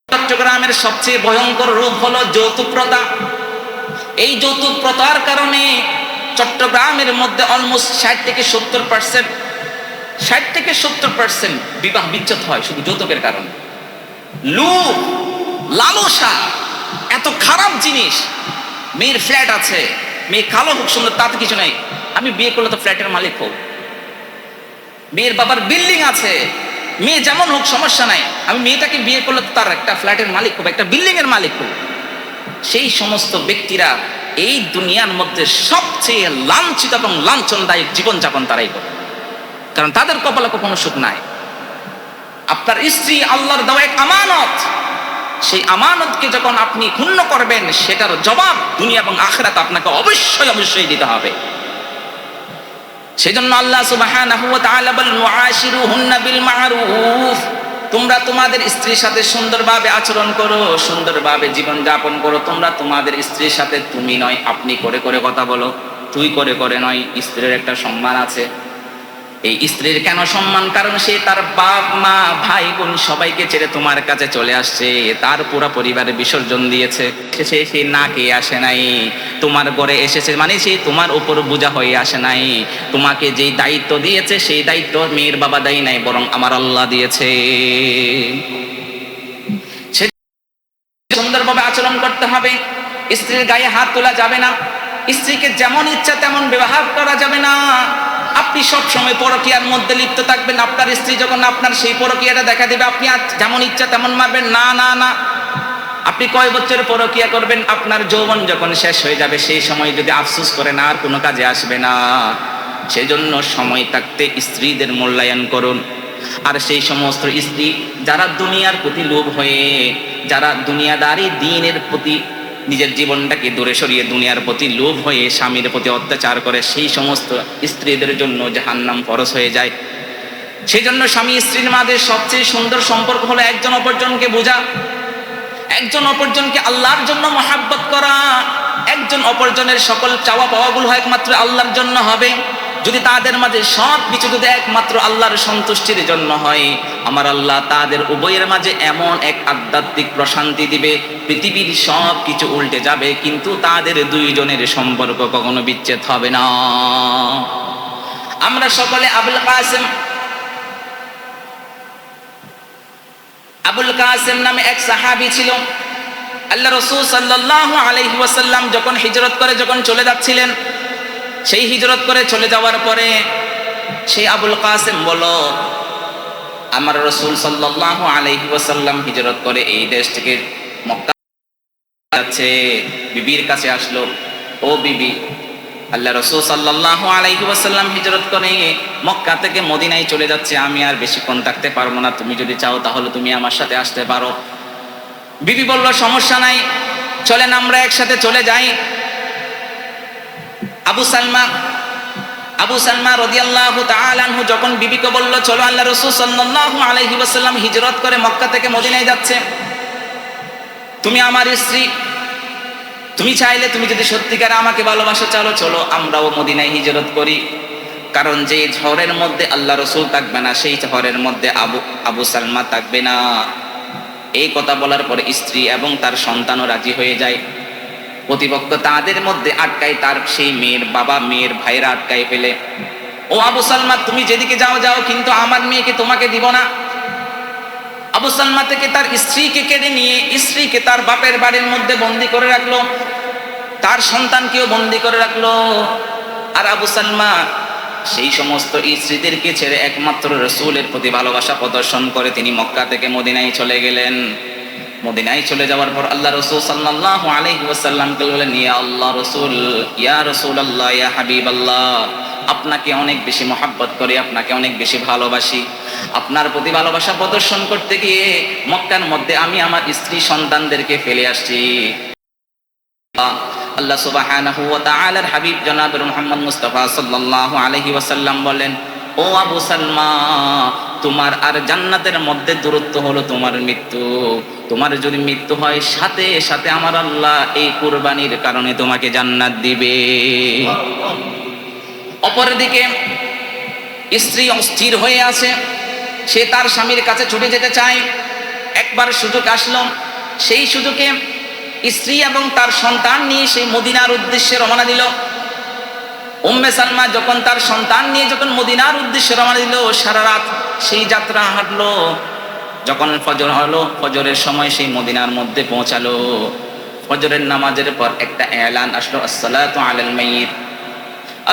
চট্টগ্রামের সবচেয়ে ভয়ঙ্কর রূপ হলো যৌতুক প্রথা। এই যৌতুক প্রথার কারণে চট্টগ্রামের মধ্যে অলমোস্ট 60 থেকে 70% বিবাহ বিচ্ছেদ হয় শুধু যৌতুকের কারণে। লোভ, লালসা এত খারাপ জিনিস। মেয়ের ফ্ল্যাট আছে, মেয়ে কালো হোক সুন্দর তাতে কিছু নাই, আমি বিয়ে করলে তো ফ্ল্যাটের মালিক হোক। মেয়ের বাবার বিল্ডিং আছে, মেয়ে যেমন হোক সমস্যা নাই, আমি মেয়েটাকে বিয়ে করলে তো তার একটা ফ্ল্যাটের মালিক হোক, একটা বিল্ডিং এর মালিক হোক। সেই সমস্ত ব্যক্তিরা এই দুনিয়ার মধ্যে সবচেয়ে লাঞ্ছিত এবং লাঞ্ছনদায়ক জীবনযাপন তারাই করে, কারণ তাদের কপালে কোনো সুখ নাই। আপনার স্ত্রী আল্লাহর দেওয়া এক আমানত, সেই আমানতকে যখন আপনি ক্ষুণ্ণ করবেন, সেটার জবাব দুনিয়া এবং আখিরাতে আপনাকে অবশ্যই দিতে হবে। সেজন্য আল্লাহ সুবহানাহু ওয়া তাআলা বলেন, ওয়াশিরুহুন্না বিল মা'রুফ। তোমরা তোমাদের স্ত্রীর সাথে সুন্দরভাবে আচরণ করো, সুন্দরভাবে জীবন যাপন করো। তোমরা তোমাদের স্ত্রীর সাথে তুমি নয় আপনি করে করে কথা বলো। তুই করে করে নয়, স্ত্রীর একটা সম্মান আছে। এই স্ত্রীর কেন সম্মান? কারণ সে তার বাপ মা ভাই বোন সবাইকে ছেড়ে তোমার কাছে চলে আসছে, তার পুরো পরিবারের বিসর্জন দিয়েছে। সে না খেয়ে আসে নাই, তোমার ঘরে এসেছে মানে সে তোমার উপর বোঝা হয়ে আসে নাই। তোমাকে যেই দায়িত্ব দিয়েছে সেই দায়িত্ব মেয়ের বাবা দেয় নাই, বরং আমার আল্লাহ দিয়েছে। সে সুন্দরভাবে আচরণ করতে হবে, স্ত্রীর গায়ে হাত তোলা যাবে না, স্ত্রীকে যেমন ইচ্ছা তেমন ব্যবহার করা যাবে না। আপনি সব সময় পরকীয়ার মধ্যে লিপ্ত থাকবেন, আপনার স্ত্রী যখন আপনার সেই পরকীয়াটা দেখা দিবে আপনি যেমন ইচ্ছা তেমন মারবেন, না না না। আপনি কয় বছর পরকীয়া করবেন? আপনার যৌবন যখন শেষ হয়ে যাবে সেই সময় যদি আফসোস করেন আর কোনো কাজে আসবে না। সেজন্য সময় থাকতে স্ত্রীদের মূল্যায়ন করুন। আর সেই সমস্ত স্ত্রী যারা দুনিয়ার প্রতি লোভ হয়ে, যারা দুনিয়াদারি দিনের প্রতি নিজের জীবনটাকে দূরে সরিয়ে দুনিয়ার প্রতি লোভ হয়ে স্বামীর প্রতি অত্যাচার করে, সেই সমস্ত স্ত্রীদের জন্য জাহান্নাম ফরজ হয়ে যায়। সেই জন্য স্বামী স্ত্রীর মাঝে সবচেয়ে সুন্দর সম্পর্ক হলো একজন অপরজনকে বোঝা, একজন অপরজনকে আল্লাহর জন্য মহাব্বত করা। একজন অপরজনের সকল চাওয়া পাওয়াগুলো একমাত্র আল্লাহর জন্য হবে। যদি তাদের মাঝে সব কিছু যদি একমাত্র আল্লাহর সন্তুষ্টির জন্য হয়, আমার আল্লাহ তাদের উভয়ের মাঝে এমন এক আধ্যাত্মিক প্রশান্তি দিবে, পৃথিবীর সব কিছু উল্টে যাবে, কিন্তু তাদের দুইজনের সম্পর্ক কখনো বিচ্ছেদ হবে না। আমরা সকলে আবুল কাসেম নামে এক সাহাবী ছিল। আল্লাহ রাসূল সাল্লাল্লাহু আলাইহি ওয়াসাল্লাম যখন হিজরত করে যখন চলে যাচ্ছিলেন, সেই হিজরত করে চলে যাওয়ার পরে সেই আবুল কাসেম বলল, আমার রাসূল সাল্লাল্লাহু আলাইহি ওয়াসাল্লাম হিজরত করে এই দেশ থেকে মক্কা যাচ্ছে। বিবির কাছে আসলো, ও বিবি, আল্লাহ রাসূল সাল্লাল্লাহু আলাইহি ওয়াসাল্লাম হিজরত করে মক্কা থেকে মদিনায় চলে যাচ্ছে, আমি আর বেশিক্ষণ থাকতে পারবো না, তুমি যদি চাও তাহলে তুমি আমার সাথে আসতে পারো। বিবি বলল, সমস্যা নাই, চলেন আমরা একসাথে চলে যাই। আবু সালমা রাদিয়াল্লাহু তাআলা আনহু যখন বিবিকে বলল, চলো আল্লাহ রাসূল সাল্লাল্লাহু আলাইহি ওয়াসাল্লাম হিজরত করে মক্কা থেকে মদিনায় যাচ্ছে, তুমি আমার স্ত্রী, তুমি চাইলে তুমি যদি সত্যিকার আমাকে ভালোবাসো চলো চলো আমরাও মদিনায় হিজরত করি। কারণ যে ঝড়ের মধ্যে আল্লাহ রাসূল থাকবে না, সেই ঝড়ের মধ্যে আবু সালমা থাকবে না। এই কথা বলার পরে স্ত্রী এবং তার সন্তানও রাজি হয়ে যায়। প্রতিপক্ষ তাদের মধ্যে আটকায়, তার সেই মেয়ের বাবা মেয়ের ভাইরা আটকায় ফেলে, ও আবু সালমা তুমি যেদিকে যাও যাও, কিন্তু আমার মেয়েকে তোমাকে দিব না। আবু সালমা থেকে তার স্ত্রীকে কেড়ে নিয়ে স্ত্রীকে তার বাপের বাড়ির মধ্যে বন্দি করে রাখলো, তার সন্তানকেও বন্দি করে রাখলো। আর আবু সালমা সেই সমস্ত স্ত্রীদেরকে ছেড়ে একমাত্র রাসূলের প্রতি ভালোবাসা প্রদর্শন করে তিনি মক্কা থেকে মদিনায় চলে গেলেন। মদিনায় চলে যাওয়ার পর আল্লাহ রাসূল সাল্লাল্লাহু আলাইহি ওয়াসাল্লামকে বললেন, ইয়া আল্লাহ রাসূল, ইয়া রাসূলুল্লাহ, ইয়া হাবিবাল্লাহ, আপনাকে অনেক বেশি মহব্বত করি, আপনাকে অনেক বেশি ভালোবাসি। আপনার প্রতি ভালোবাসা প্রদর্শন করতে গিয়ে মক্কার মধ্যে আমি আমার স্ত্রী সন্তানদেরকে ফেলে আসছি। আল্লাহ সুবহানাহু ওয়া তাআলার হাবিব জনাব মুহাম্মদ মুস্তাফা সাল্লাল্লাহু আলাইহি ওয়াসাল্লাম বলেন, ও আবু সালমা, তোমার আর জান্নাতের মধ্যে দূরত্ব হলো তোমার মৃত্যু। তোমার যদি মৃত্যু হয় সাথে সাথে আমার আল্লাহ এই কুরবানির কারণে তোমাকে জান্নাত দিবে। অপরদিকে স্ত্রী অস্থির হয়ে আছে, সে তার স্বামীর কাছে ছুটে যেতে চায়। একবার সুযোগ আসলো, সেই সুযোগে স্ত্রী এবং তার সন্তান নিয়ে সেই মদিনার উদ্দেশ্যে রওনা দিল। উম্মে সালমা যখন তার সন্তান নিয়ে যখন মদিনার উদ্দেশ্যে রওনা দিল, সারা রাত সেই যাত্রা হাঁটলো। যখন ফজর হলো, ফজরের সময় সেই মদিনার মধ্যে পৌঁছালো। ফজরের নামাজের পর একটা এলান আসলো, আসসালাতু আলাল মাইয়িত,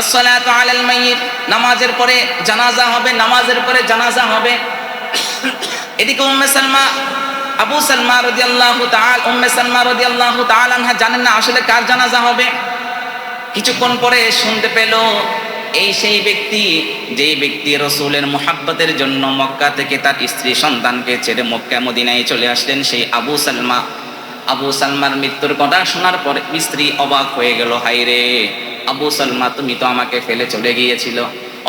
আসসালাতু আলাল মাইয়িত, নামাজের পরে জানাজা হবে, নামাজের পরে জানাজা হবে। এদিকে উম্মে সালমা আবু সালমা রাদিয়াল্লাহু তাআলা উম্মে সালমা রাদিয়াল্লাহু তাআলা আনহা জানেন না আসলে কার জানাজা হবে। কিছুক্ষণ পরে শুনতে পেল এই সেই ব্যক্তি, যেই ব্যক্তি রাসূলের মুহাব্বতের জন্য মক্কা থেকে তার স্ত্রী সন্তানকে ছেড়ে মক্কা মদিনায় চলে আসলেন, সেই আবু সালমা। আবু সালমার মৃত্যুর কথা শোনার পর স্ত্রী অবাক হয়ে গেল, হায় রে আবু সালমা, তুমি তো আমাকে ফেলে চলে গিয়েছিল।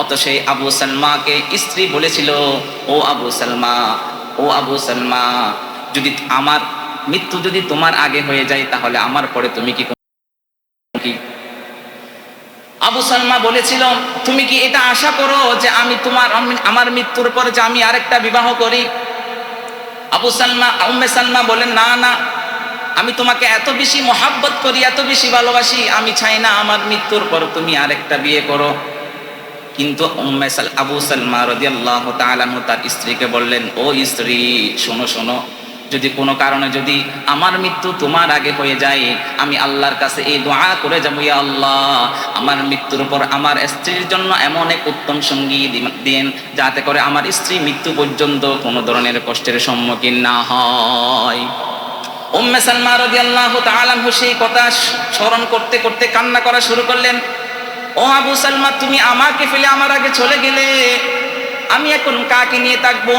অত সেই আবু সালমাকে স্ত্রী বলেছিল, ও আবু সালমা, ও আবু সালমা, যদি আমার মৃত্যু যদি তোমার আগে হয়ে যায় তাহলে আমার পরে তুমি কি? আবু সালমা বলেছিল, তুমি কি এটা আশা করো যে আমার মৃত্যুর পর যে আমি আরেকটা বিবাহ করি? উম্মে সালমা বলেন, না না, আমি তোমাকে এত বেশি মহাব্বত করি, এত বেশি ভালোবাসি, আমি চাই না আমার মৃত্যুর পর তুমি আরেকটা বিয়ে করো। কিন্তু আবু সালমা রাদিয়াল্লাহু তাআলা আনহু তার স্ত্রীকে বললেন, ও স্ত্রী, শোনো শোনো, যদি কোনো কারণে যদি আমার মৃত্যু তোমার আগে হয়ে যায়, আমি আল্লাহর কাছে এই দোয়া করে যাবো, ইয়া আল্লাহ, আমার মৃত্যুর পর আমার স্ত্রীর জন্য এমন এক উত্তম সঙ্গী দিন, যাতে করে আমার স্ত্রী মৃত্যু পর্যন্ত কোনো ধরনের কষ্টের সম্মুখীন না হয়। উম্মে সালমা রাদিয়াল্লাহু তাআলা আনহু সেই কথা স্মরণ করতে করতে কান্না করা শুরু করলেন। ও আবু সালমা, তুমি আমাকে ফেলে আমার আগে চলে গেলে, আমি এখন কাকে নিয়ে থাকবো?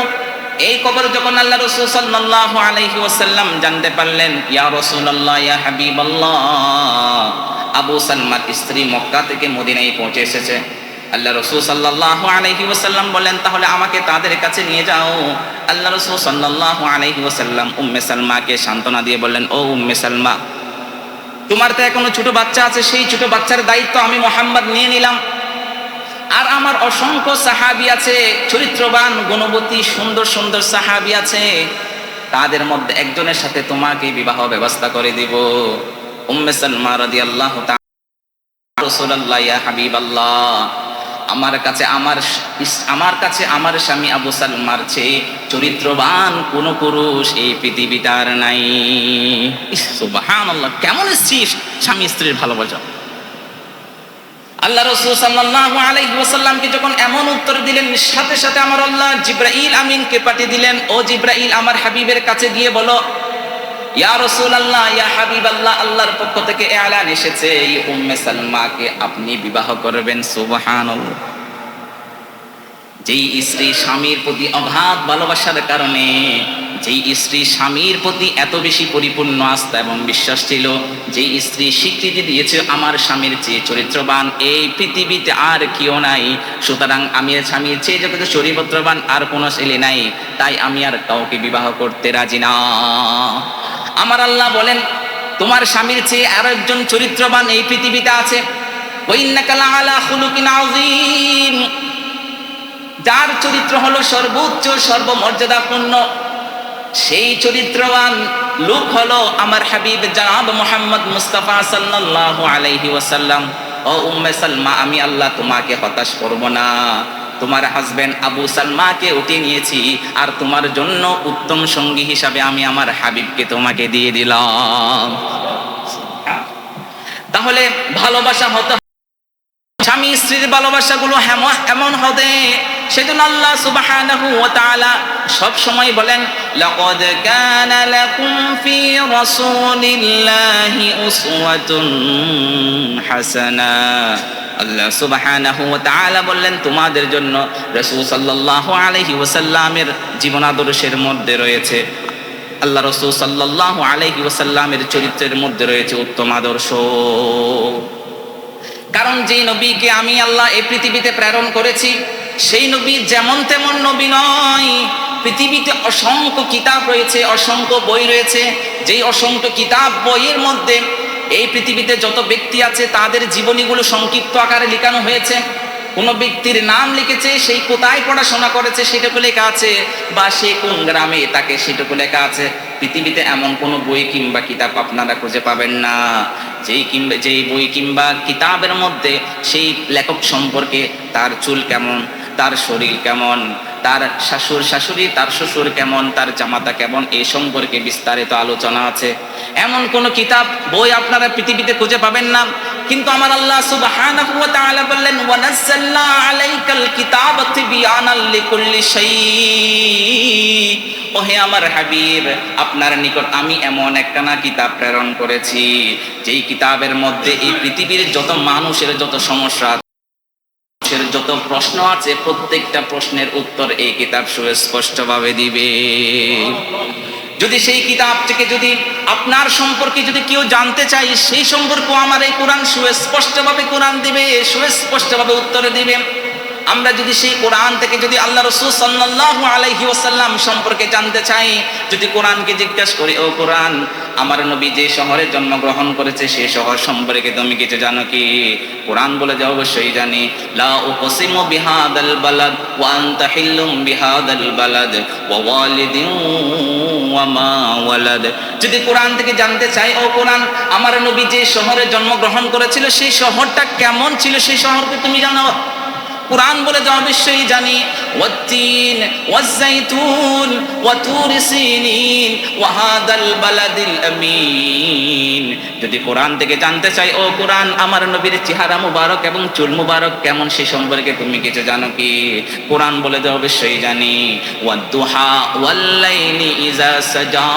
এই খবর যখন আল্লাহ রাসূল সাল্লাল্লাহু আলাইহি ওয়াসাল্লাম জানতে পারলেন, ইয়া রাসূলুল্লাহ, ইয়া হাবিবাল্লাহ, আবু সালমার স্ত্রী মক্কা থেকে মদিনায় পৌঁছে এসেছে। আল্লাহ রাসূল সাল্লাল্লাহু আলাইহি ওয়াসাল্লাম বলেন, তাহলে আমাকে তাদের কাছে নিয়ে যাও। আল্লাহ রাসূল সাল্লাল্লাহু আলাইহি ওয়াসাল্লাম উম্মে সালমাকে সান্ত্বনা দিয়ে বললেন, ও উম্মে সালমা, তোমার তো এখনো ছোট বাচ্চা আছে, সেই ছোট বাচ্চার দায়িত্ব আমি মুহাম্মদ নিয়ে নিলাম। আর আমার অসংখ্য সাহাবী আছে, চরিত্রবান, গুণবতী, সুন্দর সুন্দর সাহাবী আছে, তাদের মধ্যে একজনের সাথে তোমাকে বিবাহ ব্যবস্থা করে দিব। উম্মে সালমা রাদিয়াল্লাহু তাআলা, রাসূলুল্লাহ, ইয়া হাবিবাল্লাহ, আমার কাছে আমার স্বামী আবু সালমার চেয়ে চরিত্রবান কোন পুরুষ এই পৃথিবীতে আর নাই। সুবহানাল্লাহ, কেমন স্বামী স্ত্রীর ভালোবাসা! আল্লাহ রাসূল সাল্লাল্লাহু আলাইহি ওয়াসাল্লামকে যখন এমন উত্তর দিলেন, সাথে সাথে আমার আল্লাহ জিবরাইল আমিনকে পাঠিয়ে দিলেন, ও জিবরাইল, আমার হাবিবের কাছে গিয়ে বলো, ইয়া রাসূলুল্লাহ, ইয়া হাবিবাল্লাহ, আল্লাহর পক্ষ থেকে এলান এসেছে, এই উম্মে সালমাকে আপনি বিবাহ করবেন। সুবহানাল্লাহ। যেই স্ত্রী স্বামীর প্রতি অগাধ ভালোবাসার কারণে, যেই স্ত্রী স্বামীর প্রতি এত বেশি পরিপূর্ণ আস্থা এবং বিশ্বাস ছিল, যেই স্ত্রী স্বীকৃতি দিয়েছে আমার স্বামীর চেয়ে চরিত্রবান এই পৃথিবীতে আর কেউ নাই, সুতরাং আমি স্বামীর চেয়ে জগতে চরিত্রবান আর কোনো ছেলে নাই, তাই আমি আর কাউকে বিবাহ করতে রাজি না। আমার আল্লাহ বলেন, তোমার স্বামীর চেয়ে আরো একজন চরিত্রবান এই পৃথিবীতে আছে, ওয়া ইন্নাকা লাআলা খুলুকিন আযীম, যার চরিত্র হলো সর্বোচ্চ সর্বমর্যাদাপূর্ণ, সেই চরিত্রবান লোক হলো আমার হাবিব জনাব মুহাম্মদ মুস্তাফা সাল্লাল্লাহু আলাইহি ওয়াসাল্লাম। ও উম্মে সালমা, আমি আল্লাহ তোমাকে হতাশ করব না, তোমার হাজবেন্ড আবু সালমাকে উঠিয়ে নিয়েছি, আর তোমার জন্য উত্তম সঙ্গী হিসাবে আমি আমার হাবিবকে তোমাকে দিয়ে দিলাম। তাহলে ভালোবাসা হতে, স্বামী স্ত্রীর ভালোবাসাগুলো এমন হবে, সেজন্য আল্লাহ সুবহানাহু ওয়া তাআলা সব সময় বলেন, লাকাদ কানা লাকুম ফি রাসূলিল্লাহি উসওয়াতুন হাসানা। আল্লাহ সুবহানাহু ওয়া তাআলা বললেন, তোমাদের জন্য রাসূল সাল্লাল্লাহু আলাইহি ওয়াসাল্লামের জীবন আদর্শের মধ্যে রয়েছে, আল্লাহ রাসূল সাল্লাল্লাহু আলাইহি ওয়াসাল্লামের চরিত্রের মধ্যে রয়েছে উত্তম আদর্শ। কারণ যেই নবীকে আমি আল্লাহ এই পৃথিবীতে প্রেরণ করেছি, সেই নবী যেমন তেমন নবী নয়। পৃথিবীতে অসংখ্য কিতাব রয়েছে, অসংখ্য বই রয়েছে, যেই অসংখ্য কিতাব বইয়ের মধ্যে এই পৃথিবীতে যত ব্যক্তি আছে তাদের জীবনীগুলো সংক্ষিপ্ত আকারে লেখানো হয়েছে। কোন ব্যক্তির নাম লিখেছে, সেই কোথায় পড়াশোনা করেছে সেটুকু লেখা আছে, বা সে কোন গ্রামে তাকে সেটুকু লেখা আছে। পৃথিবীতে এমন কোনো বই কিংবা কিতাব আপনারা খুঁজে পাবেন না যেই বই কিংবা কিতাবের মধ্যে সেই লেখক সম্পর্কে, তার চুল কেমন, তার শরীর কেমন, তার শাশুড়ি তার শ্বশুর কেমন, তার জামাতা কেমন, এই সম্পর্কে বিস্তারিত আলোচনা আছে। এমন কোন কিতাব বই আপনারা পৃথিবীতে খুঁজে পাবেন না। কিন্তু আমার আল্লাহ সুবহানাহু ওয়া তাআলা বললেন, ওয়া নাযালনা আলাইকাল কিতাবা তিবয়ানাল লিকুল্লি শাই। ওহে আমার হাবিব, আপনার নিকট আমি এমন একখানা কিতাব প্রেরণ করেছি, যেই কিতাবের মধ্যে এই পৃথিবীর যত মানুষের যত সমস্যা, যত প্রশ্ন আছে, প্রত্যেকটা প্রশ্নের উত্তর এই কিতাব সুস্পষ্টভাবে দিবে। যদি সেই কিতাব থেকে যদি আপনার সম্পর্কে যদি কেউ জানতে চাই, সেই সম্পর্কে আমার এই কোরআন সুস্পষ্টভাবে কোরআন দিবে, সুস্পষ্টভাবে উত্তর দিবে। আমরা যদি সেই কোরআন থেকে যদি আল্লাহ রাসূল সাল্লাল্লাহু আলাইহি ওয়াসাল্লাম সম্পর্কে জানতে চাই, যদি কোরআনকে জিজ্ঞাসা করি, ও কোরআন, আমার নবী যে শহরে জন্মগ্রহণ করেছে সেই শহর সম্পর্কে তুমি কিছু জানো কি? কোরআন বলে যে অবশ্যই জানি। লা উকসিমু বিহাদাল বালাদ ওয়া আনতা হিল্লুম বিহাদাল বালাদ ওয়া ওয়ালিদিন ওয়া মা ওয়ালাদ। যদি কোরআন থেকে জানতে চাই, ও কোরআন, আমার নবী যে শহরে জন্মগ্রহণ করেছিল সেই শহরটা কেমন ছিল, সেই শহরকে তুমি জানো? কোরআন বলে যে অবশ্যই জানি। ওয়াত্তিন ওয়াজ্জাইতুন ওয়া তুর সিনিন ওয়া হাদাল বালাদিল আমিন। যদি কোরআন থেকে জানতে চাই, ও কোরআন, আমার নবীর চেহারা মুবারক এবং চুল মুবারক কেমন সেই সম্পর্কে তুমি কিছু জানো কি? কোরআন বলে যে অবশ্যই জানি। ওয়াদ-দুহা ওয়াল-লাইলি ইযা সাজা।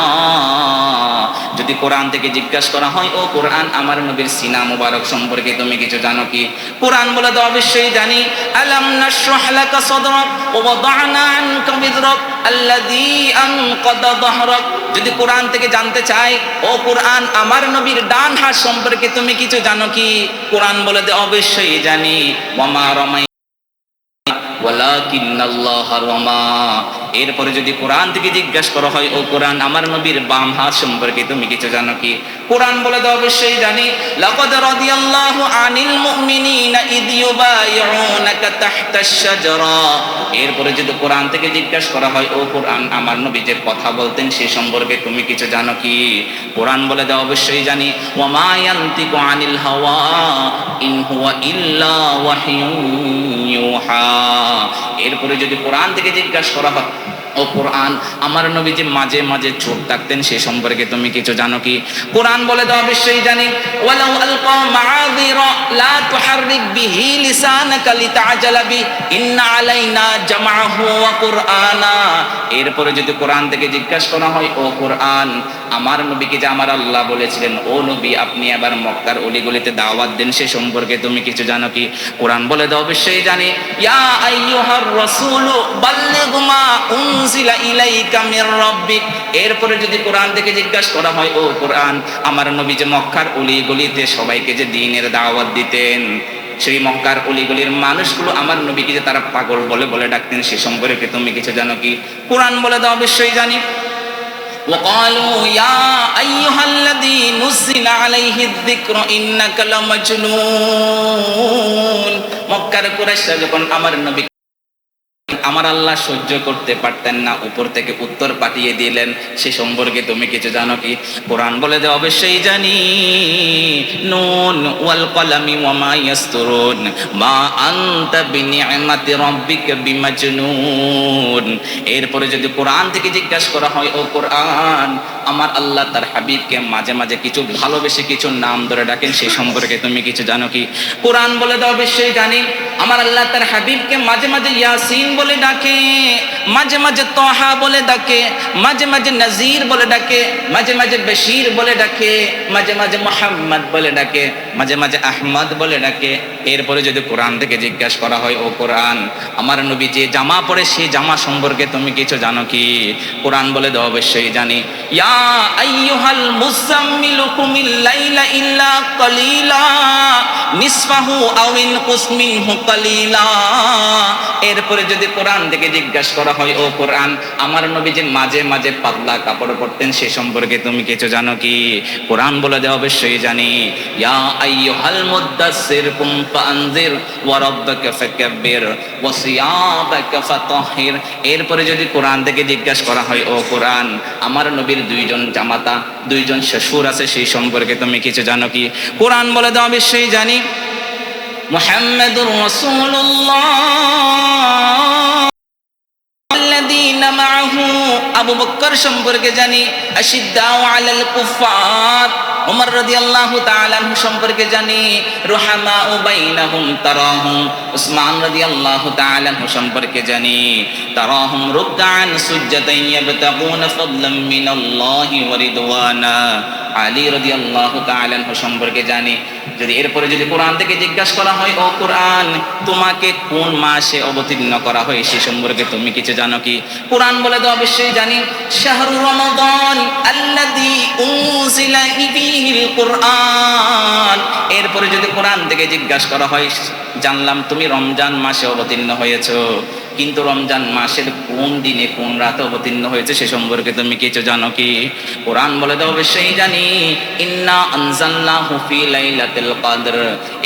যদি কোরআন থেকে জিজ্ঞাসা করা হয়, ও কোরআন, আমার নবীর সিনা মুবারক সম্পর্কে তুমি কিছু জানো কি? কোরআন বলে তো অবশ্যই জানি। আলাম নাশরাহ লাকা সাদরাক ওয়া ওয়াদা'না আনকা বিযরাক আল্লাযী আনকাদা যাহরাক। যদি কোরআন থেকে জানতে চাই, ও কোরআন, আমার নবীর ডান হাত সম্পর্কে তুমি কিছু জানো কি? কোরআন বলে যে অবশ্যই জানি। ওয়া মা রামাই ওয়ালাকিন্নাল্লাহা রামা। এরপরে যদি কোরআন থেকে জিজ্ঞাসা করা হয়, ও কোরআন, আমার নবীর বাম হাত সম্পর্কে তুমি কিছু জানো কি? কোরআন বলে তো অবশ্যই জানি। লাকাদ রাদিয়াল্লাহু আনিল মুমিনিনা ইয ইউবাইউনাকা তাহতাশ শাজারা। এরপরে যদি কোরআন থেকে জিজ্ঞাসা করা হয়, ও কোরআন, আমার নবী যে কথা বলতেন সে সম্পর্কে তুমি কিছু জানো কি? কোরআন বলে তো অবশ্যই জানি। ওয়া মা ইয়ানতিকু আনিল হাওয়া ইন হুয়া ইল্লা ওয়াহয়ুন ইউহা। এরপরে যদি কোরআন থেকে জিজ্ঞাসা করা হয়, ও কোরআন, আমার নবী যে মাঝে মাঝে চোখ থাকতেন সে সম্পর্কে তুমি কিছু জানো কি? কোরআন বলে তো অবশ্যই জানি। ওয়ালাউ আলকা মাআযিরা লা তুহাররিক বিহি লিসানাকা লিতাআজালা বি ইন্না আলাইনা জামাআহু ওয়া কুরআনা। এরপরে যদি কোরআন থেকে জিজ্ঞাসা করা হয়, ও কোরআন, আমার নবীকে যে আমার আল্লাহ বলেছিলেন, ও নবী, আপনি আবার মক্কার অলিগলিতে দাওয়াত দেন সে সম্পর্কে তুমি কিছু জানো কি? কোরআন বলে তো অবশ্যই জানি। ইয়া আইয়ুহার রাসূলু বাল্লিগ মা উনজিলা ইলাইকা মির রাব্বিক। এরপরে যদি কোরআন থেকে জিজ্ঞাসা করা হয়, ও কোরআন, আমার নবী যে মক্কার অলিগলিতে সবাইকে যে দ্বীনের দাওয়াত দিতেন, সেই মক্কার অলিগলির মানুষগুলো আমার নবীকে যে তারা পাগল বলে বলে ডাকতেন সে সম্পর্কে তুমি কিছু জানো কি? কোরআন বলে তো অবশ্যই জানি। وقالوا يا أيها الذي نزل عليه الذكر إنك لمجنون। মক্কার কুরাইশরা যখন আমার নবী আমার আল্লাহ সহ্য করতে পারতেন না, উপর থেকে উত্তর পাঠিয়ে দিলেন, সে সম্পর্কে তুমি কিছু জানো কি? কোরআন বলে যে অবশ্যই জানি। নুন ওয়াল কলামি ওয়া মা ইয়াসতুরুন মা আনতা বিনিআমাতি রাব্বিকা বিমাজনুন। এরপরে যদি কোরআন থেকে জিজ্ঞাসা করা হয়, ও কোরআন, আমার আল্লাহ তার হাবিবকে মাঝে মাঝে কিছু ভালোবেসে কিছু নাম ধরে ডাকেন সে সম্পর্কে তুমি কিছু জানো কি? কোরআন বলে তো অবশ্যই জানি। আমার আল্লাহ তার হাবিবকে মাঝে মাঝে ইয়াসিন বলে ডাকে, মাঝে মাঝে তাহা বলে ডাকে, মাঝে মাঝে নাজির বলে ডাকে, মাঝে মাঝে বশির বলে ডাকে, মাঝে মাঝে মুহাম্মদ বলে ডাকে, মাঝে মাঝে আহমদ বলে ডাকে। এরপরে যদি কোরআন থেকে জিজ্ঞাসা করা হয়, ও কোরআন, আমার নবী যে জামা পরে সেই জামা সম্পর্কে তুমি কিছু জানো কি? কোরআন বলে তো অবশ্যই জানি। ইয়া আইয়ুহাল মুযাম্মিলু কুমিল লাইলা ইল্লা কালিলা নিসফাহু আও ইনকুস মিনহু কালিলা। এরপরে যদি কোরআন থেকে জিজ্ঞাসা করা হয়, ও কোরআন, আমার নবী যে মাঝে মাঝে পাতলা কাপড় পরতেন সে সম্পর্কে তুমি কিছু জানো কি? কোরআন বলে যে অবশ্যই জানি। ইয়া আইয়ুহাল মুদ্দাসসির কুম ফাআনজির ওয়া রাব্বাকা ফাকাব্বির ওয়া সিয়াবাকা ফাতাহহির। এরপরে যদি কোরআন থেকে জিজ্ঞাসা করা হয়, ও কোরআন, আমার নবীর দুইজন জামাতা, দুইজন শ্বশুর আছে সেই সম্পর্কে তুমি কিছু জানো কি? কোরআন বলে তো অবশ্যই জানি। মুহাম্মাদুর রাসূলুল্লাহ আল্লাযীনা মাআহু, আবু বকর সম্পর্কে জানি। আশিদ্দাউ আলাল কুফার, ওমর রাদিয়াল্লাহু তাআলা আনহু সম্পর্কে জানি। রুহামাউ বাইনাহুম তারাহুম, উসমান রাদিয়াল্লাহু তাআলা আনহু সম্পর্কে জানি। তারাহুম রুকআন সুজদান ইয়াবতাগুনা ফাদলাম মিনাল্লাহি ওয়া রিদওয়ানা। আলী রাদিয়াল্লাহু তাআলা আনহু সম্পর্কে জানি। যদি এরপরে যদি কোরআন থেকে জিজ্ঞাসা করা হয়, ও কোরআন, তোমাকে কোন মাসে অবতীর্ণ করা হয় সে সম্পর্কে তুমি কিছু জানো কি? কোরআন বলে তো অবশ্যই জানি। শাহরু রমাদান আল্লাযী উনজিলা ফীহিল কুরআন। এরপরে এরপরে যদি কোরআন থেকে জিজ্ঞাসা করা হয়, জানলাম তুমি রমজান মাসে অবতীর্ণ হয়েছো, কিন্তু রমজান মাসের কোন দিনে কোন রাতে অবতীর্ণ হয়েছে সে সম্পর্কে তুমি কিছু জানো কি? কোরআন বলে দাও অবশ্যই জানি, ইন্না আনজালনাহু ফি লাইলাতুল কদর।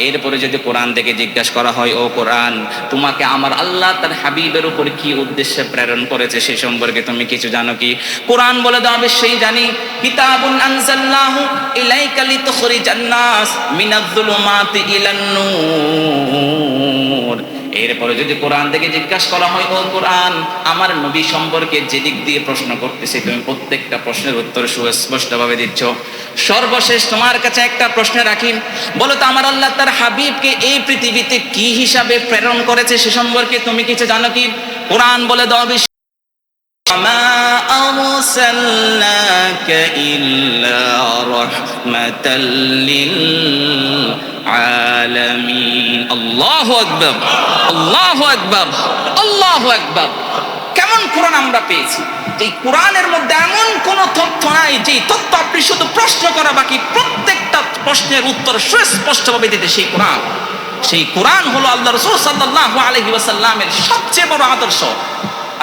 এরপরে যদি কোরআন থেকে জিজ্ঞাসা করা হয়, ও কোরআন, তোমাকে আমার আল্লাহ তার হাবিবের উপর কি উদ্দেশ্যে প্রেরণ করেছে সে সম্পর্কে তুমি কিছু জানো কি? কোরআন বলে দাও অবশ্যই জানি, কিতাবুন আনজালনাহু ইলাইকা লিতুখরিজান নাস মিনাজ-যুলুমাতি ইলান নূর। এরপরে যদি কোরআন থেকে জিজ্ঞাসা করা হয়, ও কোরআন, আমার নবী সম্পর্কে যে দিক দিয়ে প্রশ্ন করতেছি তুমি প্রত্যেকটা প্রশ্নের উত্তর সুস্পষ্টভাবে দিচ্ছ। সর্বশেষ তোমার কাছে একটা প্রশ্ন রাখি, বলো তো আমার আল্লাহ তার হাবিবকে এই পৃথিবীতে কি হিসাবে প্রেরণ করেছে সে সম্পর্কে তুমি কিছু জানো কি? কোরআন বলে দাও, মা আরসালনাকা ইল্লা রাহমাতাল লিল আলামিন। আল্লাহু আকবার, আল্লাহু আকবার, আল্লাহু আকবার। কেমন কোরআন আমরা পেয়েছি! এই কোরআনের মধ্যে এমন কোন তথ্য নাই যে তথ্য আপনি শুধু প্রশ্ন করা বাকি, প্রত্যেকটা প্রশ্নের উত্তর সুস্পষ্টভাবে দিতে সেই কোরআন। সেই কোরআন হলো আল্লাহ রাসূল সাল্লাল্লাহু আলাইহি ওয়াসাল্লামের সবচেয়ে বড় আদর্শ।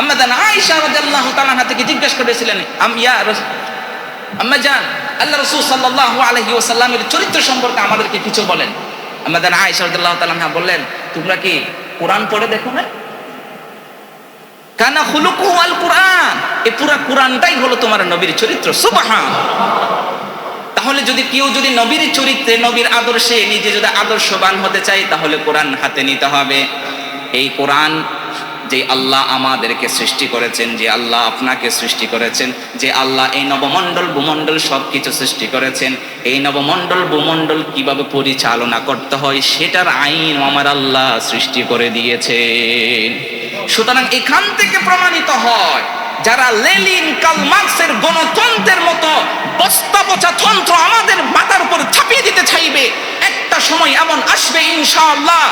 আম্মা জান আয়েশা রাদিয়াল্লাহু তাআলা আনহা থেকে জিজ্ঞেস করেছিলেন, আম্মা জান, আল্লাহ রাসূল সাল্লাল্লাহু আলাইহি ওয়াসাল্লামের চরিত্র সম্পর্কে আমাদেরকে কিছু বলেন। আম্মা জান আয়েশা রাদিয়াল্লাহু তাআলা আনহা বললেন, তোমরা কি কোরআন পড়ে দেখো না? কানা খুলুকুহু আল কোরআন, এই পুরো কোরআনটাই হলো তোমার নবীর চরিত্র। সুবহানাল্লাহ। তাহলে যদি কেউ যদি নবীর চরিত্রে, নবীর আদর্শে নিজে যদি আদর্শবান হতে চায়, তাহলে কোরআন হাতে নিতে হবে। এই কোরআন যে আল্লাহ আমাদেরকে সৃষ্টি করেছেন, যে আল্লাহ আপনাকে সৃষ্টি করেছেন, যে আল্লাহ এই নবমণ্ডল ভূমণ্ডল সবকিছু সৃষ্টি করেছেন, এই নবমণ্ডল ভূমণ্ডল কিভাবে পরিচালনা করতে হয় সেটার আইন আমার আল্লাহ সৃষ্টি করে দিয়েছেন। সুতরাং এখান থেকে প্রমাণিত হয়, যারা লেনিন কার্ল মার্কসের গণতন্ত্রের মতো বস্তা পচা তন্ত্র আমাদের মাথার উপর ছাপিয়ে দিতে চাইবে, একটা সময় এমন আসবে ইনশাআল্লাহ,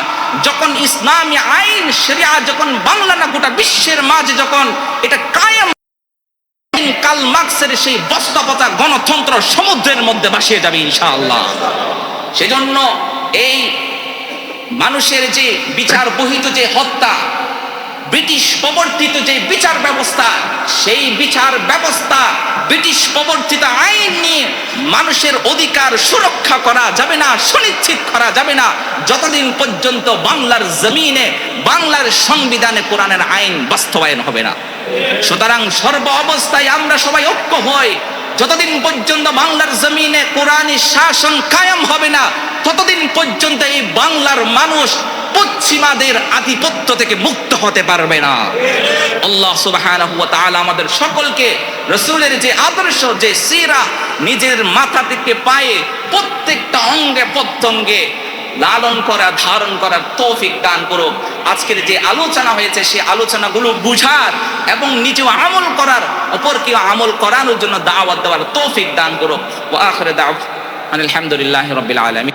যখন ইসলামী আইন শরিয়া যখন বাংলা না গোটা বিশ্বের মাঝে যখন এটা কায়েম, কার্ল মার্কসের সেই বস্তা পচা গণতন্ত্র সমুদ্রের মধ্যে ভাসিয়ে যাবে ইনশাআল্লাহ। সেজন্য এই মানুষের যে বিচার বহিত যে হত্যা, ব্রিটিশ প্রবর্তিত যে বিচার ব্যবস্থা, সেই বিচার ব্যবস্থা ব্রিটিশ প্রবর্তিত আইন নিয়ে মানুষের অধিকার সুরক্ষা করা যাবে না, সুনিশ্চিত করা যাবে না, যতদিন পর্যন্ত বাংলার জমিনে, বাংলার সংবিধানে কোরআনের আইন বাস্তবায়ন হবে না। সুতরাং সর্ব অবস্থায় আমরা সবাই ঐক্য হই, যতদিন পর্যন্ত বাংলার জমিনে কোরআনী শাসন কায়েম হবে না, ততদিন পর্যন্ত এই বাংলার মানুষ পশ্চিমাদের আধিপত্য থেকে মুক্ত হতে পারবে না। আল্লাহ সুবহানাহু ওয়া তাআলা আমাদের সকলকে রাসূলের যে আদর্শ, যে সিরা নিজের মাথা থেকে পায়ে প্রত্যেকটা অঙ্গে প্রত্যঙ্গে লালন করা, ধারণ করার তৌফিক দান করুক। আজকের যে আলোচনা হয়েছে সেই আলোচনাগুলো বুঝার এবং নিজেও আমল করার, অপরকেও আমল করানোর জন্য দাওয়াত দেওয়ার তৌফিক দান করুক। ওয়া আখিরু দাওয়ানা আলহামদুলিল্লাহি রাব্বিল আলামিন।